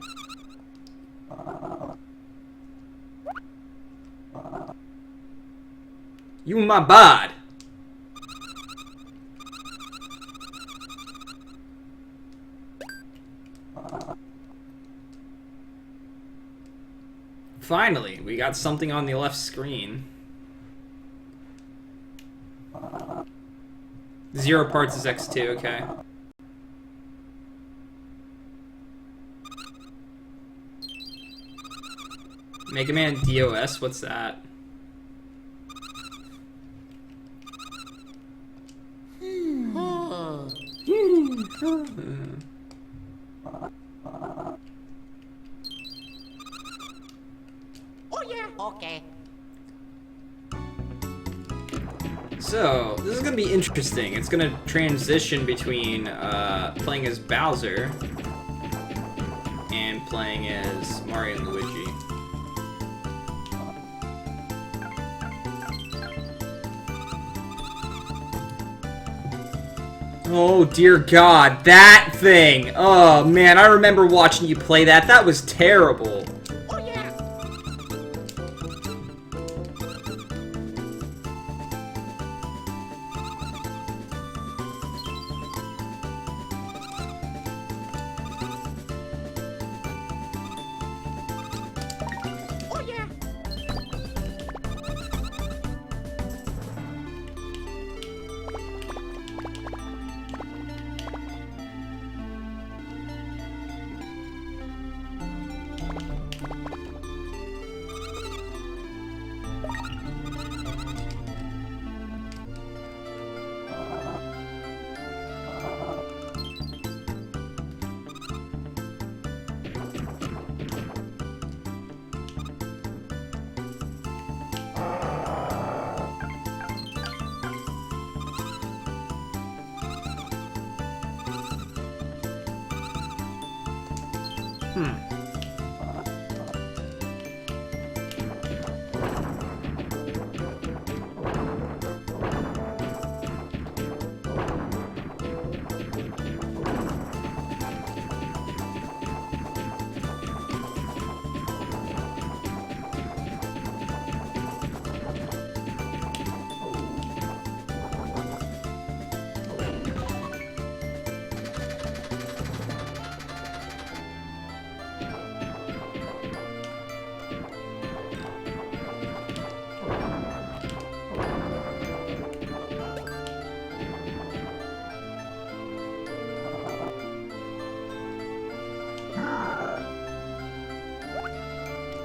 You my bod! Finally, we got something on the left screen. 0 parts is X2, okay. Mega Man DOS, what's that? Oh yeah. Okay. So, this is gonna be interesting. It's gonna transition between playing as Bowser and playing as Mario and Luigi. Oh dear God, that thing! Oh man, I remember watching you play that. That was terrible. Oh yeah. Oh yeah.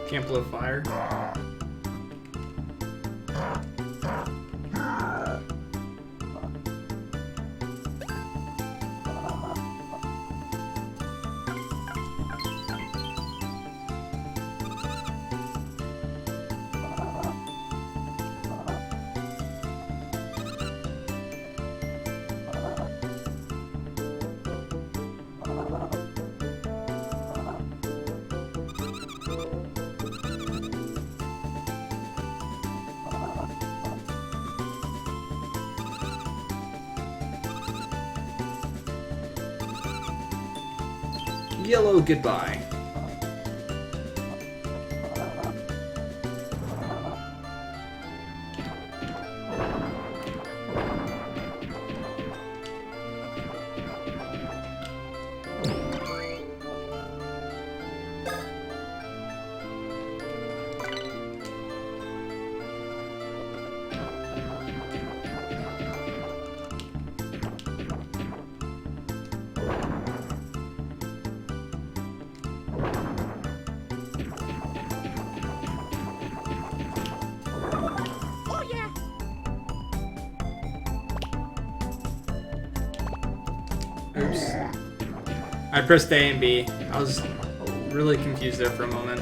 Can't blow fire. Yellow goodbye. Oh yeah. Oops. I pressed A and B. I was really confused there for a moment.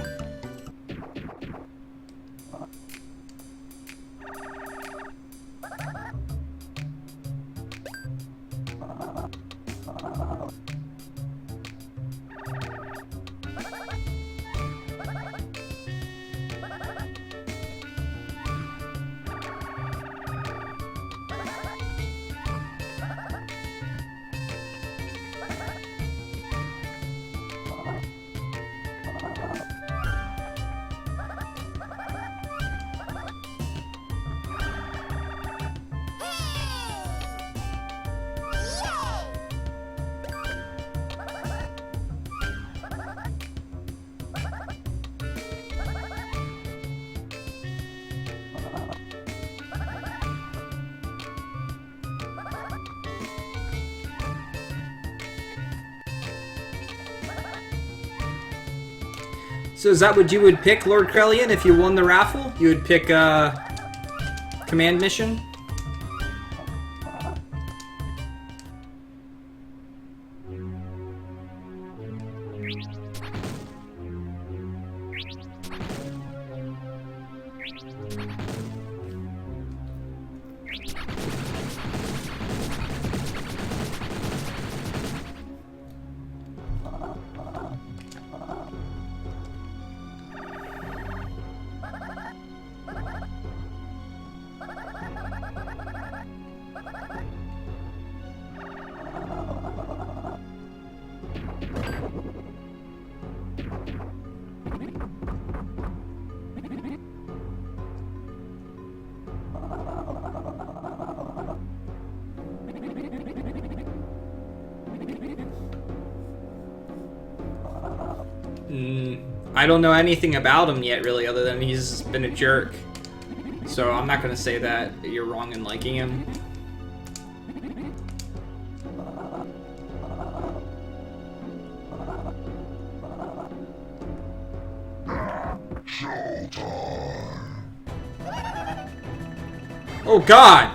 So is that what you would pick, Lord Krellian, if you won the raffle? You would pick command mission? I don't know anything about him yet, really, other than he's been a jerk. So I'm not gonna say that you're wrong in liking him. Oh God!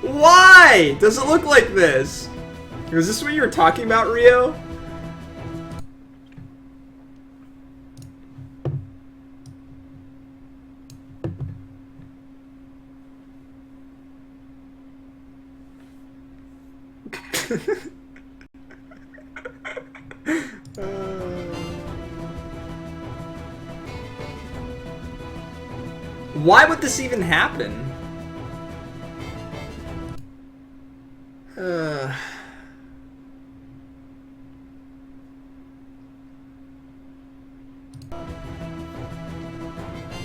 Why does it look like this? Is this what you were talking about, Rio? Why would this even happen?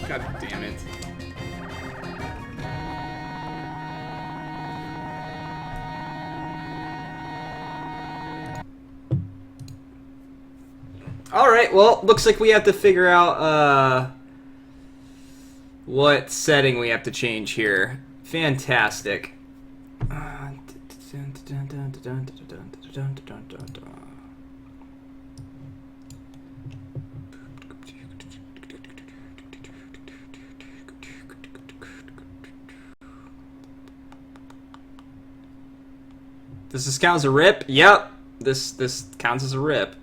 God damn it. Alright, well, looks like we have to figure out, what setting we have to change here. Fantastic. Does this count as a rip? Yep. This counts as a rip.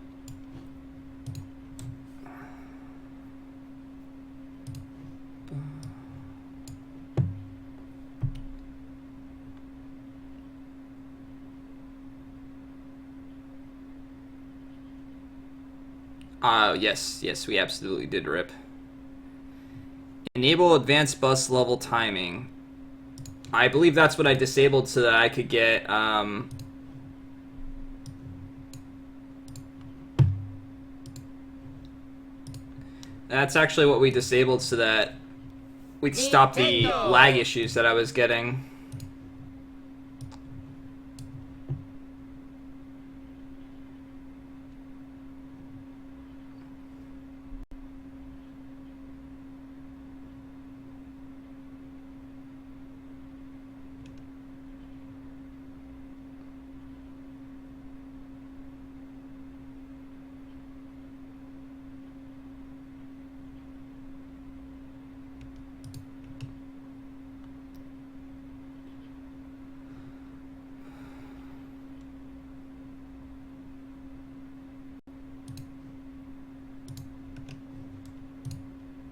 Yes, we absolutely did rip. Enable advanced bus level timing. I believe that's what I disabled so that I could get, That's actually what we disabled so that we'd stop the lag issues that I was getting.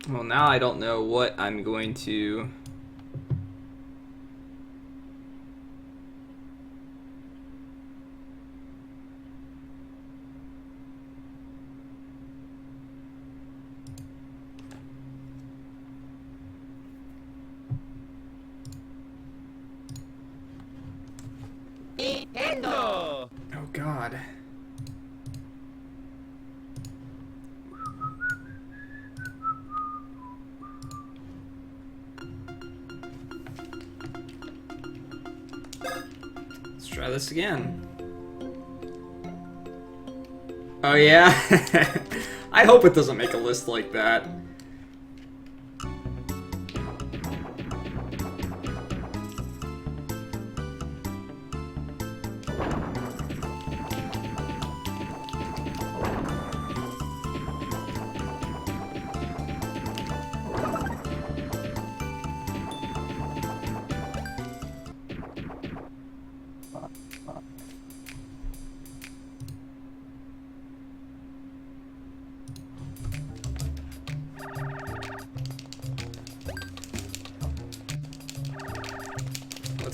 Well, now I don't know what I'm going to... Nintendo! Oh, God. Let's try this again. Oh, yeah? I hope it doesn't make a list like that.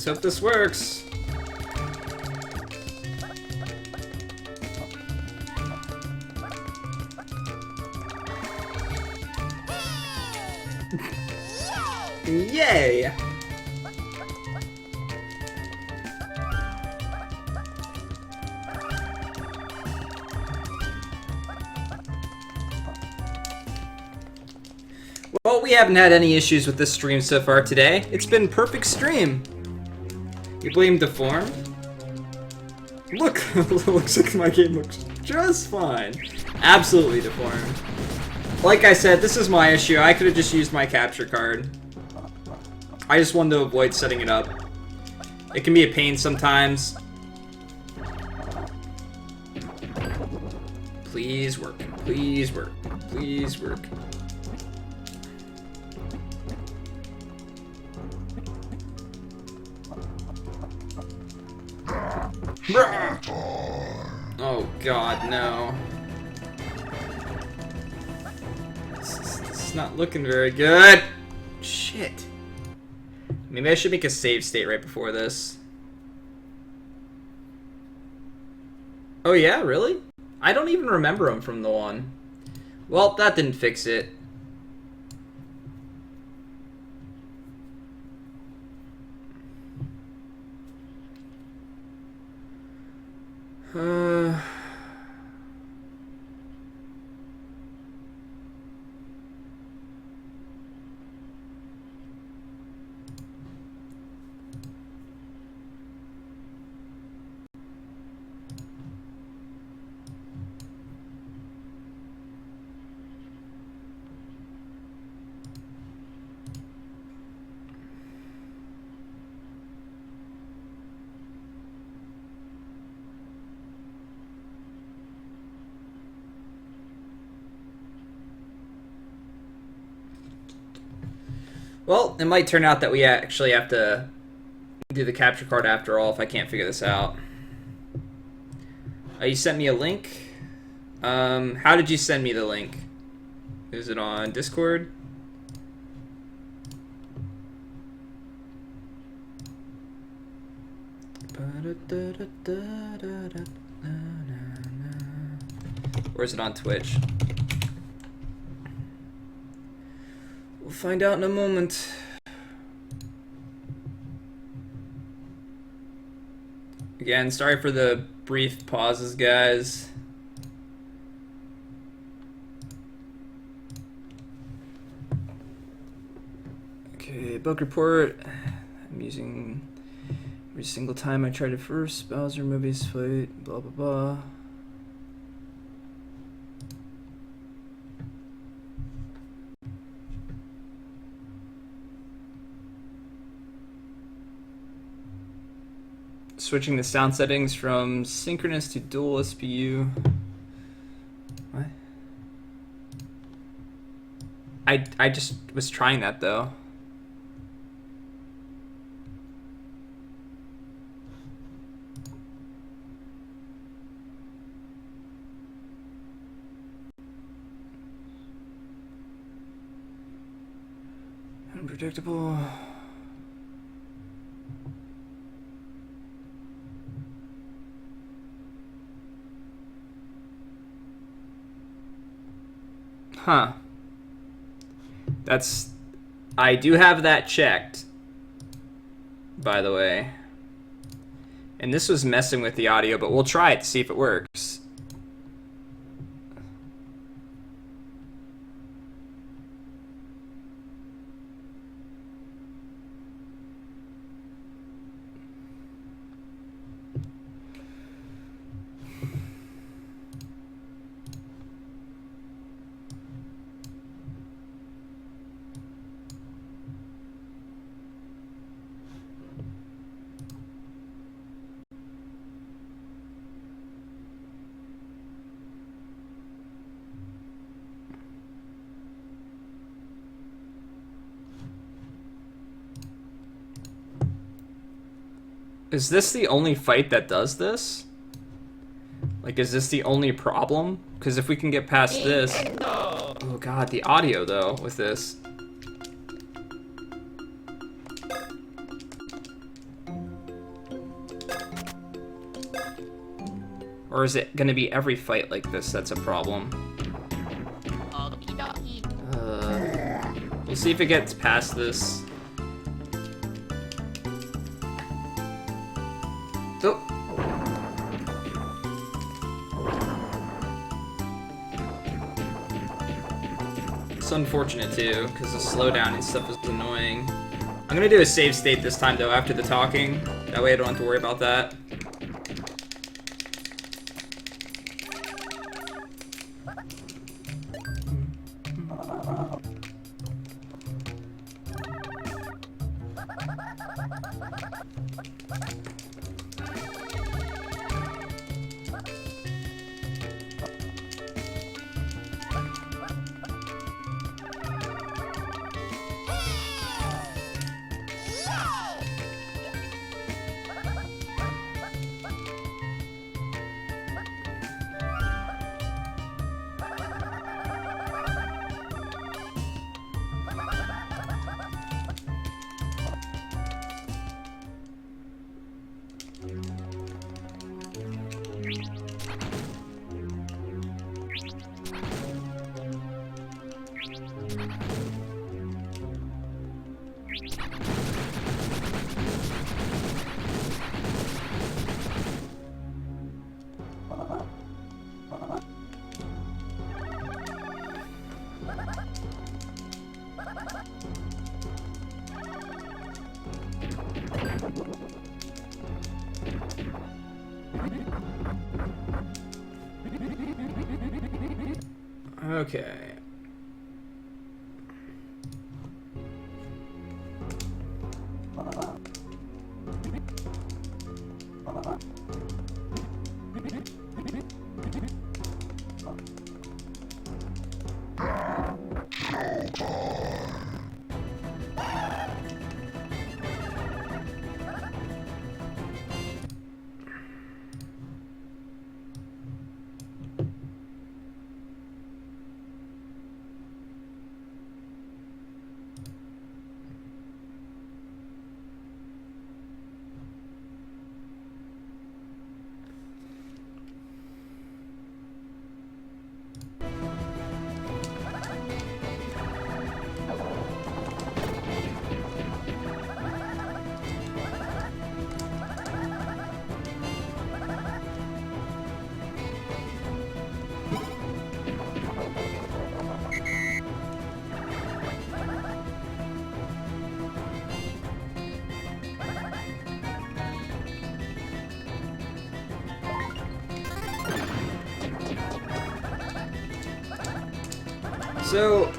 Let's hope this works. Yay! Well, we haven't had any issues with this stream so far today. It's been perfect stream. You blame deformed? Look, looks like my game looks just fine. Absolutely deformed. Like I said, this is my issue. I could have just used my capture card. I just wanted to avoid setting it up. It can be a pain sometimes. Please work. Please work. Please work. Oh god, no. This is not looking very good. Shit. Maybe I should make a save state right before this. Oh yeah, really? I don't even remember him from the one. Well, that didn't fix it. Well, it might turn out that we actually have to do the capture card after all if I can't figure this out. You sent me a link? How did you send me the link? Is it on Discord? Or is it on Twitch? We'll find out in a moment. Again, sorry for the brief pauses, guys. Okay, bug report. I'm using every single time I tried it first. Bowser movies fight, blah blah blah. Switching the sound settings from synchronous to dual SPU. What? I just was trying that though. Unpredictable. Huh. I do have that checked, by the way. And this was messing with the audio, but we'll try it to see if it works. Is this the only fight that does this? Like, is this the only problem? Because if we can get past this... Oh god, the audio, though, with this. Or is it gonna be every fight like this that's a problem? Okie dokie. We'll see if it gets past this. Oh. It's unfortunate too, because the slowdown and stuff is annoying. I'm gonna do a save state this time though after the talking. That way I don't have to worry about that. Okay. So,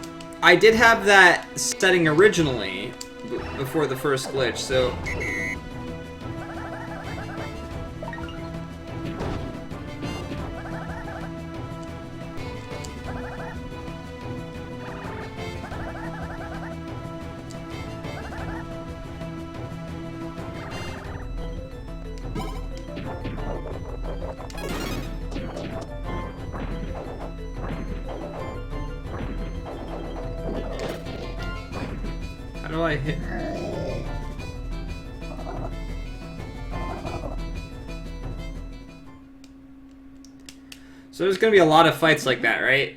I did have that setting originally before the first glitch, so... How do I hit? So there's gonna be a lot of fights like that, right?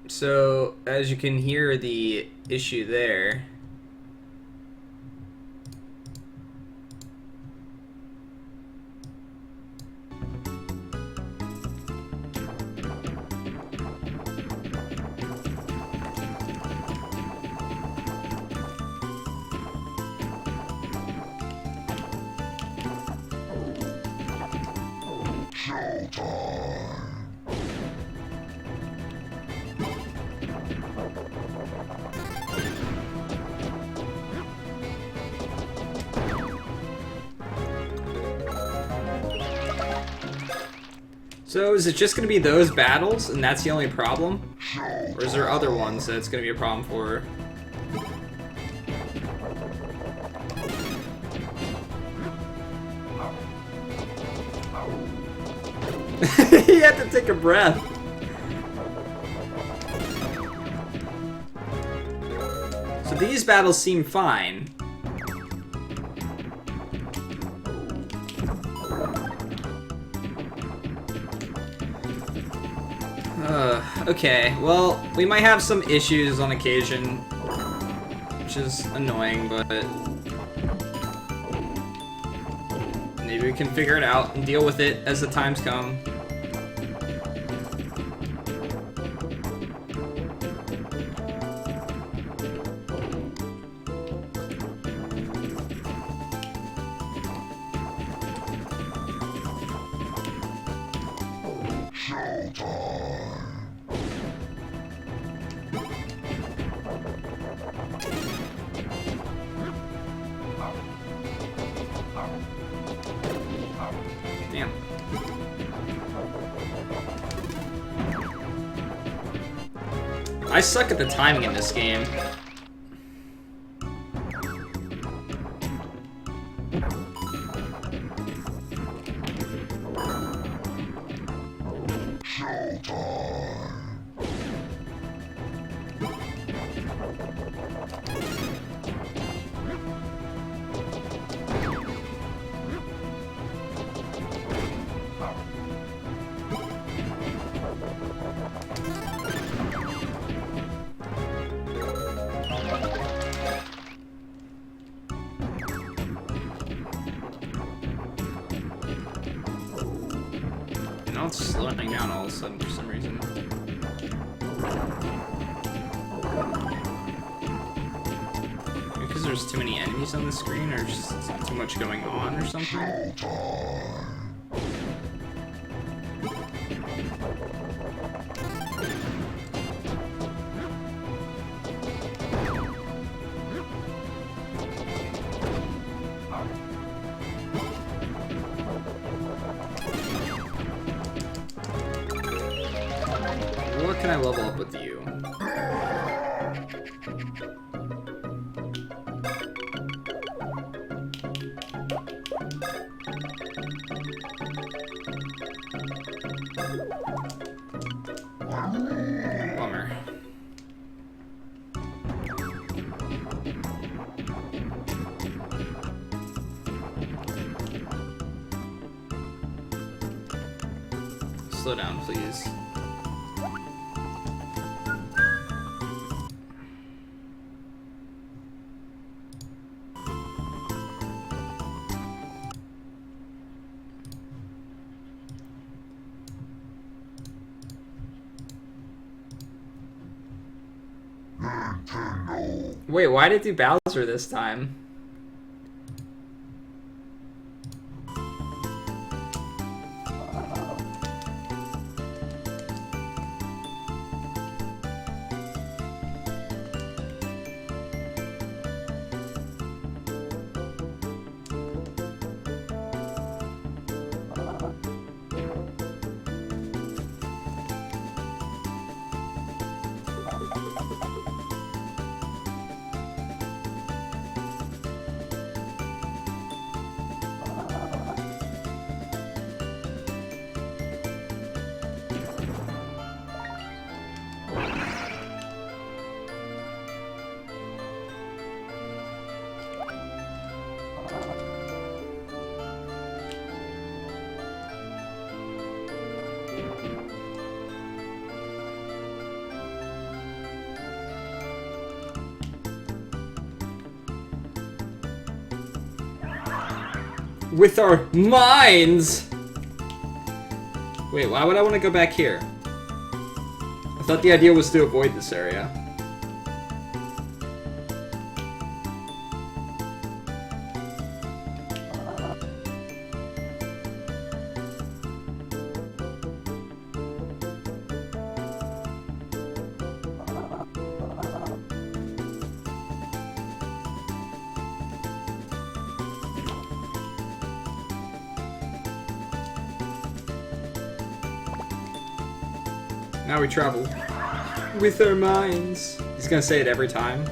So, as you can hear the issue there, So is it just going to be those battles, and that's the only problem? Or is there other ones that it's going to be a problem for? He had to take a breath. So these battles seem fine. Okay, well, we might have some issues on occasion, which is annoying, but maybe we can figure it out and deal with it as the times come. Damn. I suck at the timing in this game. Now it's slowing down all of a sudden for some reason. Because there's too many enemies on the screen, or just too much going on, or something? What can I level up with you? Bummer. Slow down, please. Wait, why did it do Bowser this time? With our minds! Wait, why would I want to go back here? I thought the idea was to avoid this area. Now we travel with our minds. He's gonna say it every time.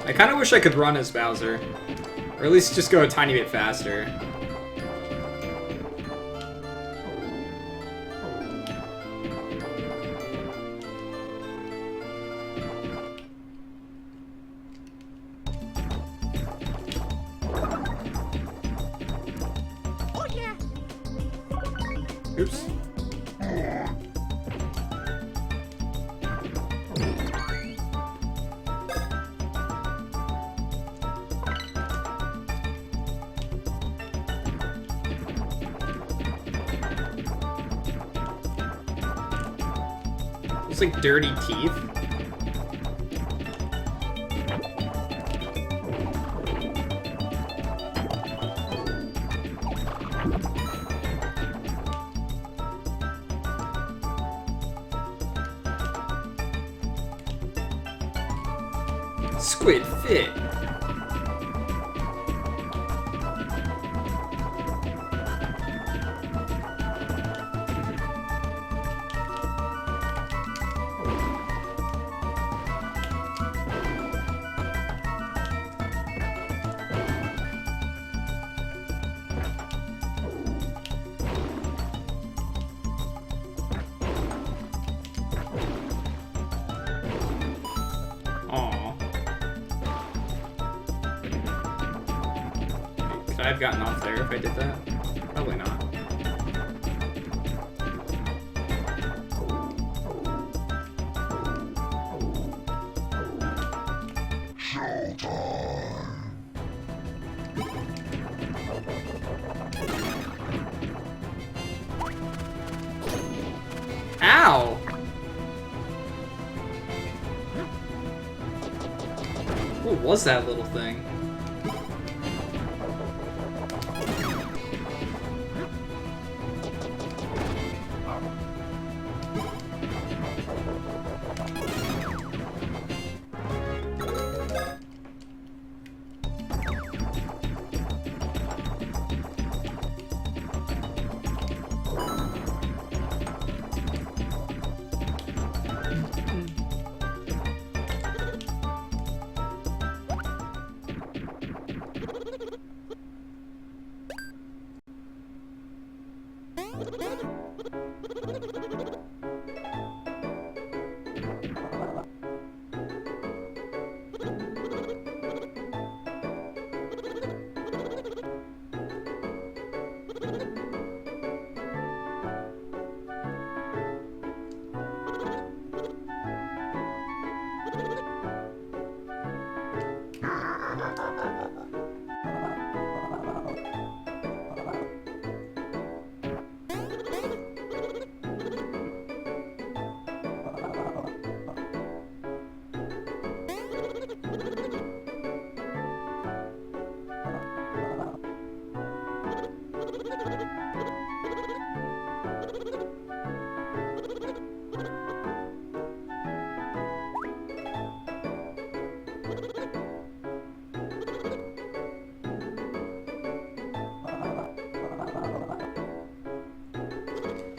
I kind of wish I could run as Bowser. Or at least just go a tiny bit faster. Oh yeah. Oops. It's like dirty teeth. Squid fit. Aw. Could I have gotten off there if I did that? Probably not. Ow! What was that little thing?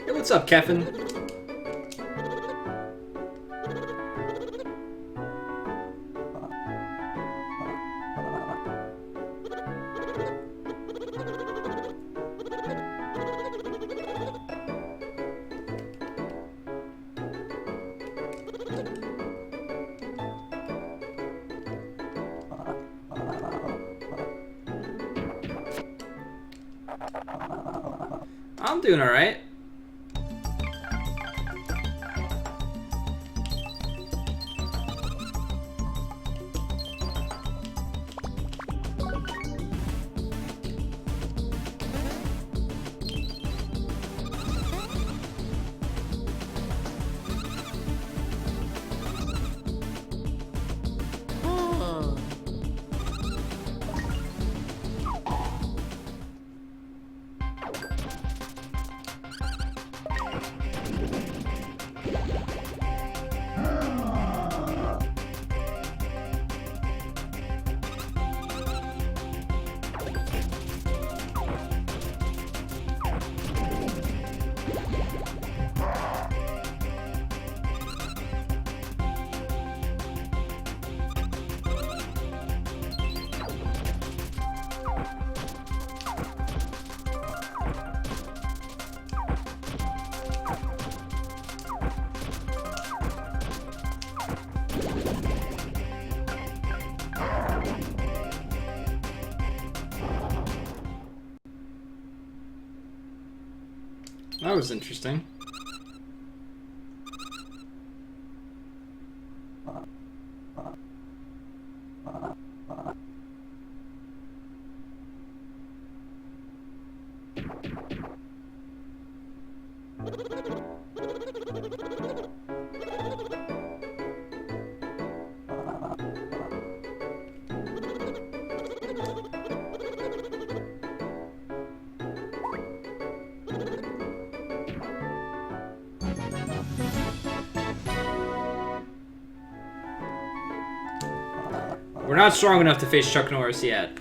Hey, what's up, Kevin? I'm doing alright. That was interesting. We're not strong enough to face Chuck Norris yet.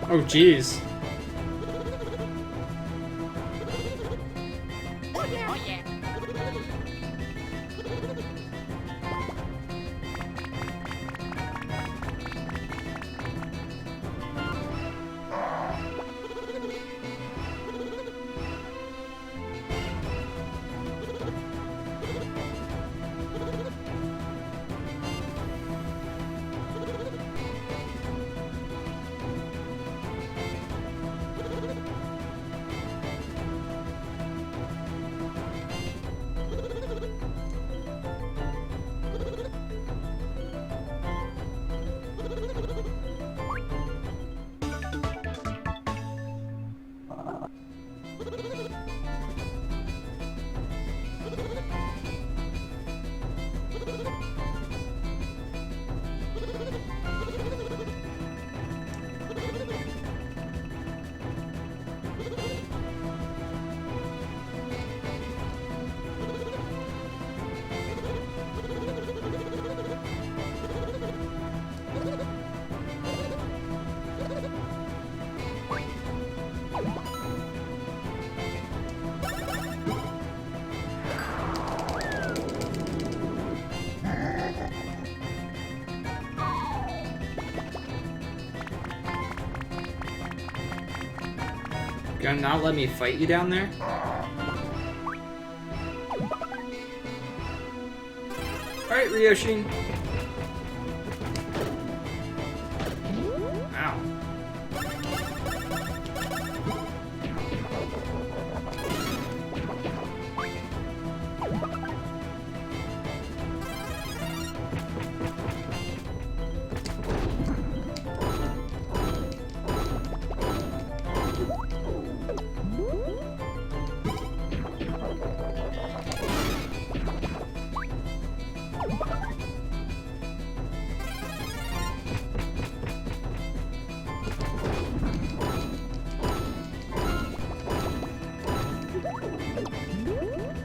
Oh, jeez. Oh yeah. Gonna not let me fight you down there? Alright, Ryoshin. Ow.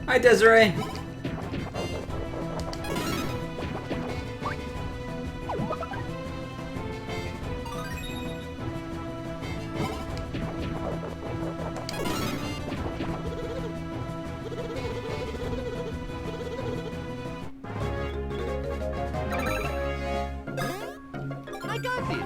Hi, Desiree. I got this.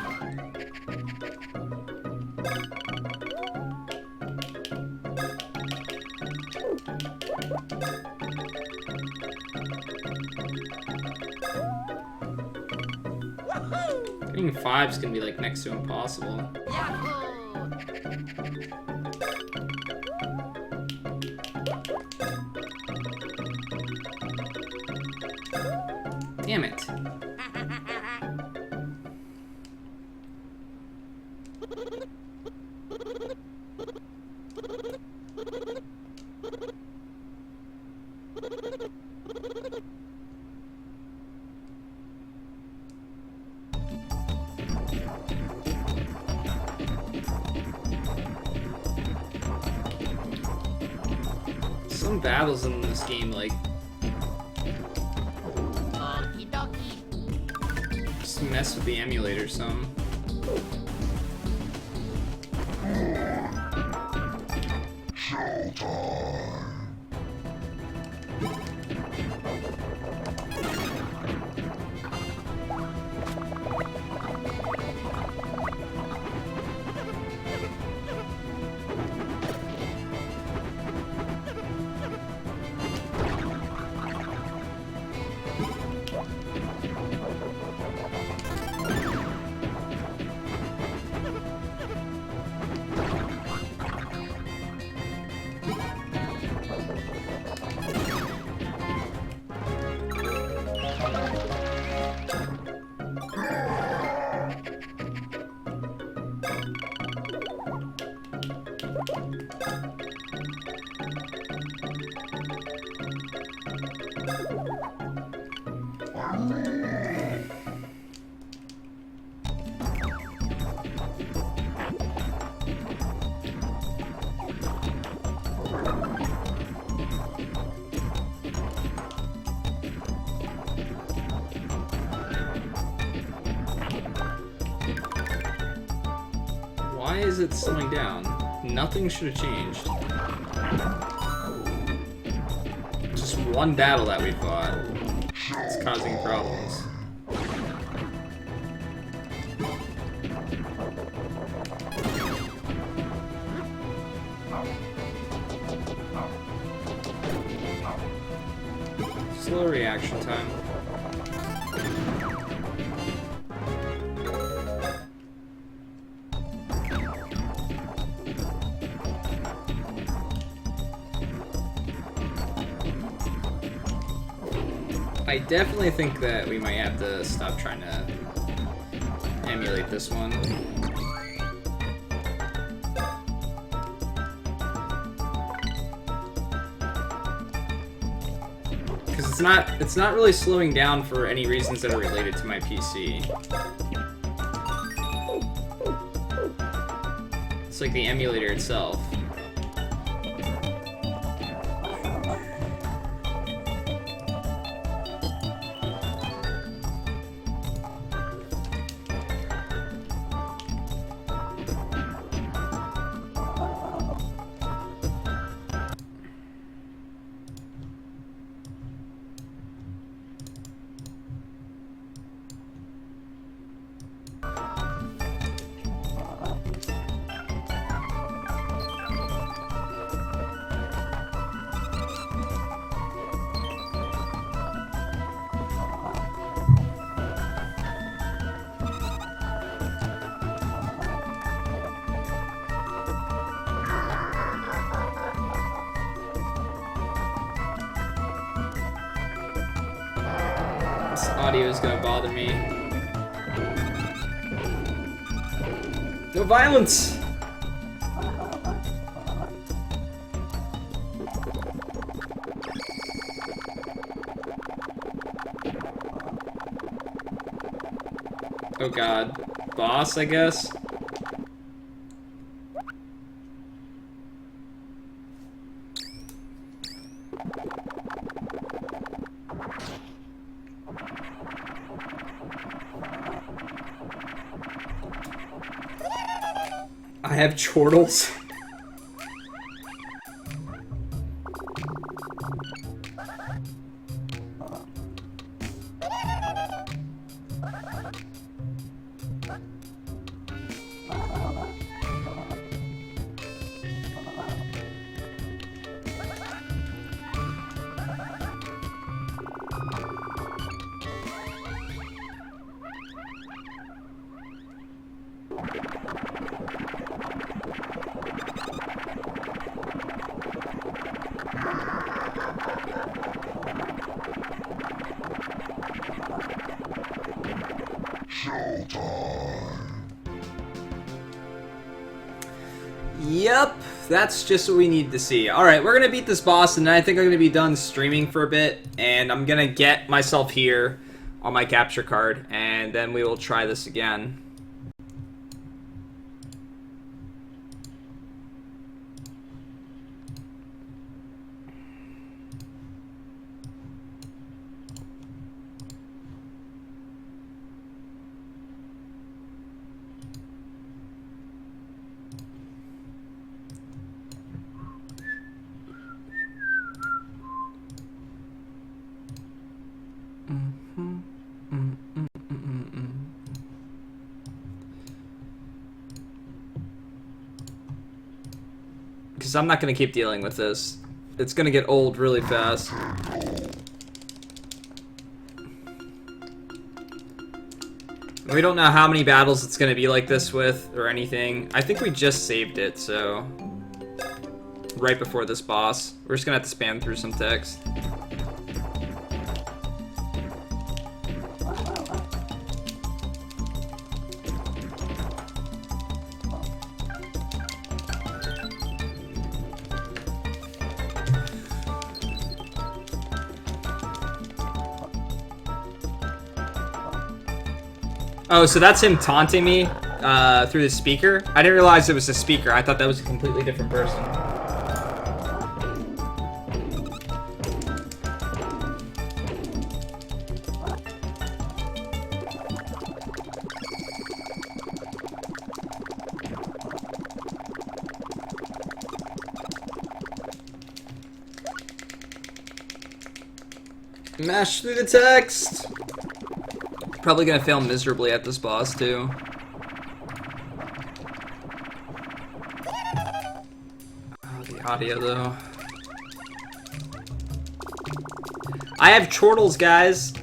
Getting 5's gonna be like next to impossible. Yahoo! Damn it. Some battles in this game, like, Okie dokie. just mess with the emulator some. Why is it slowing down? Nothing should have changed. Just one battle that we fought. It's causing problems. Slow reaction time. I definitely think that we might have to stop trying to emulate this one. Because it's not really slowing down for any reasons that are related to my PC. It's like the emulator itself. This audio is gonna bother me. No violence! Oh god. Boss, I guess? I have chortles. Yep, that's just what we need to see. Alright, we're gonna beat this boss, and then I think I'm gonna be done streaming for a bit, and I'm gonna get myself here on my capture card, and then we will try this again. Because I'm not going to keep dealing with this. It's going to get old really fast. We don't know how many battles it's going to be like this with, or anything. I think we just saved it, so... right before this boss. We're just going to have to spam through some text. Oh, so that's him taunting me through the speaker? I didn't realize it was a speaker. I thought that was a completely different person. Mash through the text! Probably gonna fail miserably at this boss, too. Oh, the audio, though. I have chortles, guys!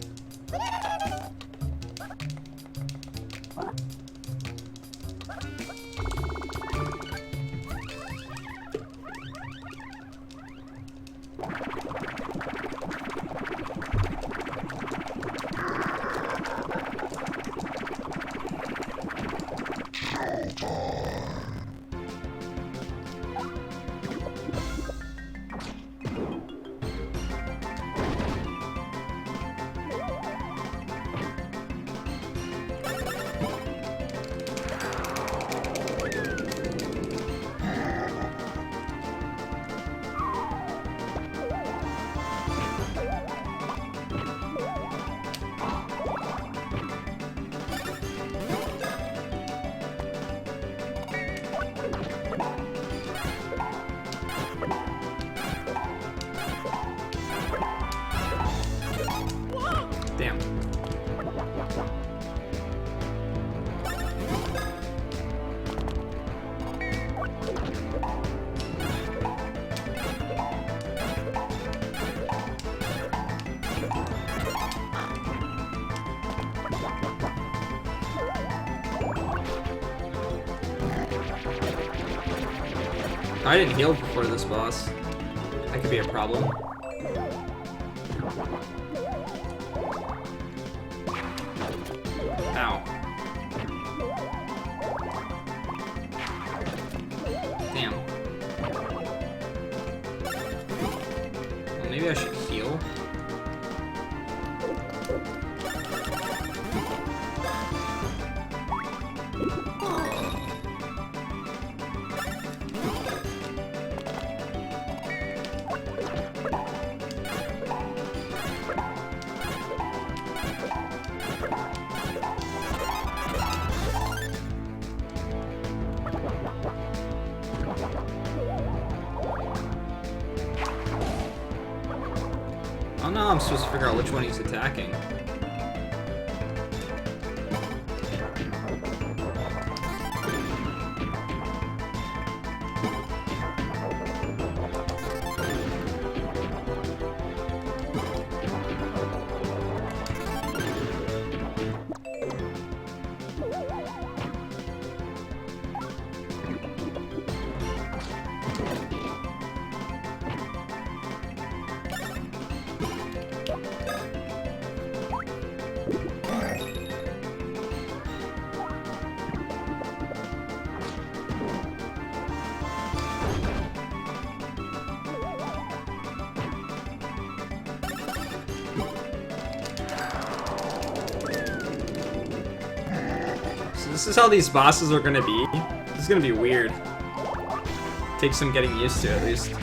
Damn. I didn't heal before this boss. That could be a problem. Ow. Damn. Well, maybe I should heal. Oh no, I'm supposed to figure out which one he's attacking. This is how these bosses are gonna be. This is gonna be weird. Takes some getting used to, at least.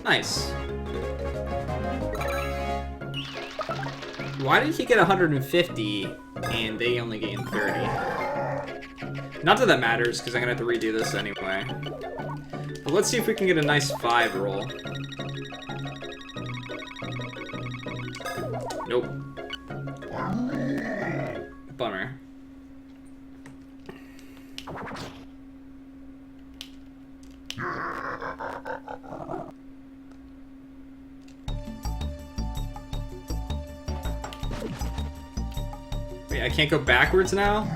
Nice. Why did he get 150 and they only gained 30? Not that that matters, because I'm gonna have to redo this anyway. But let's see if we can get a nice 5 roll. Nope. Bummer. Wait, I can't go backwards now?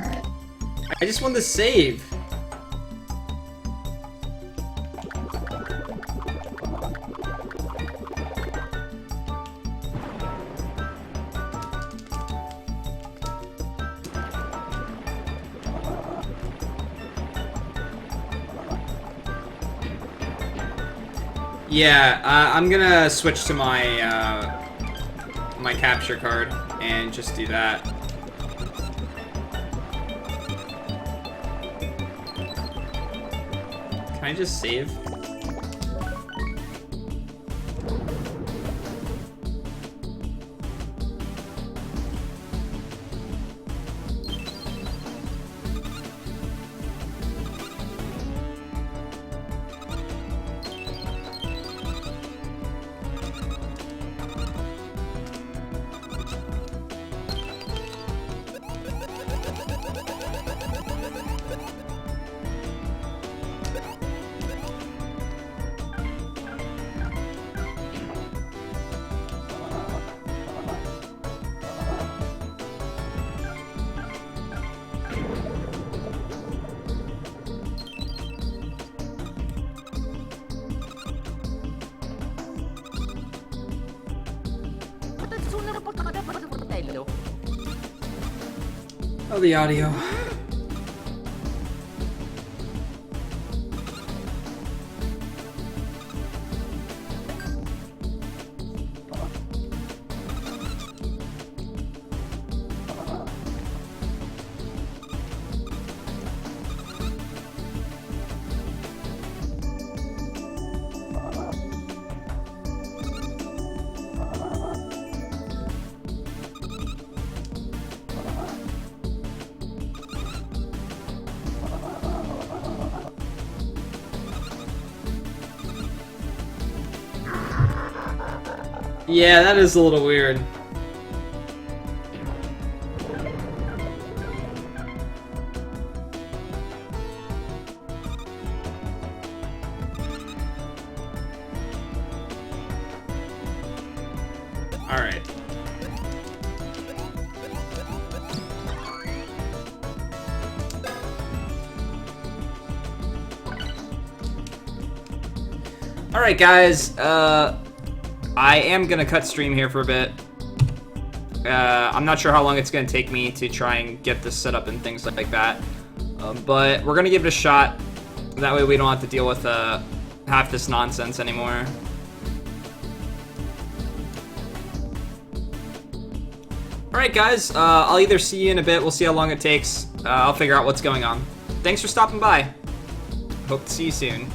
I just want the save. Yeah, I'm gonna switch to my my capture card and just do that. Can I just save? Oh, the audio. Yeah, that is a little weird. Alright guys, I am gonna cut stream here for a bit. I'm not sure how long it's gonna take me to try and get this set up and things like that. But we're gonna give it a shot. That way we don't have to deal with half this nonsense anymore. Alright guys, I'll either see you in a bit, we'll see how long it takes. I'll figure out what's going on. Thanks for stopping by. Hope to see you soon.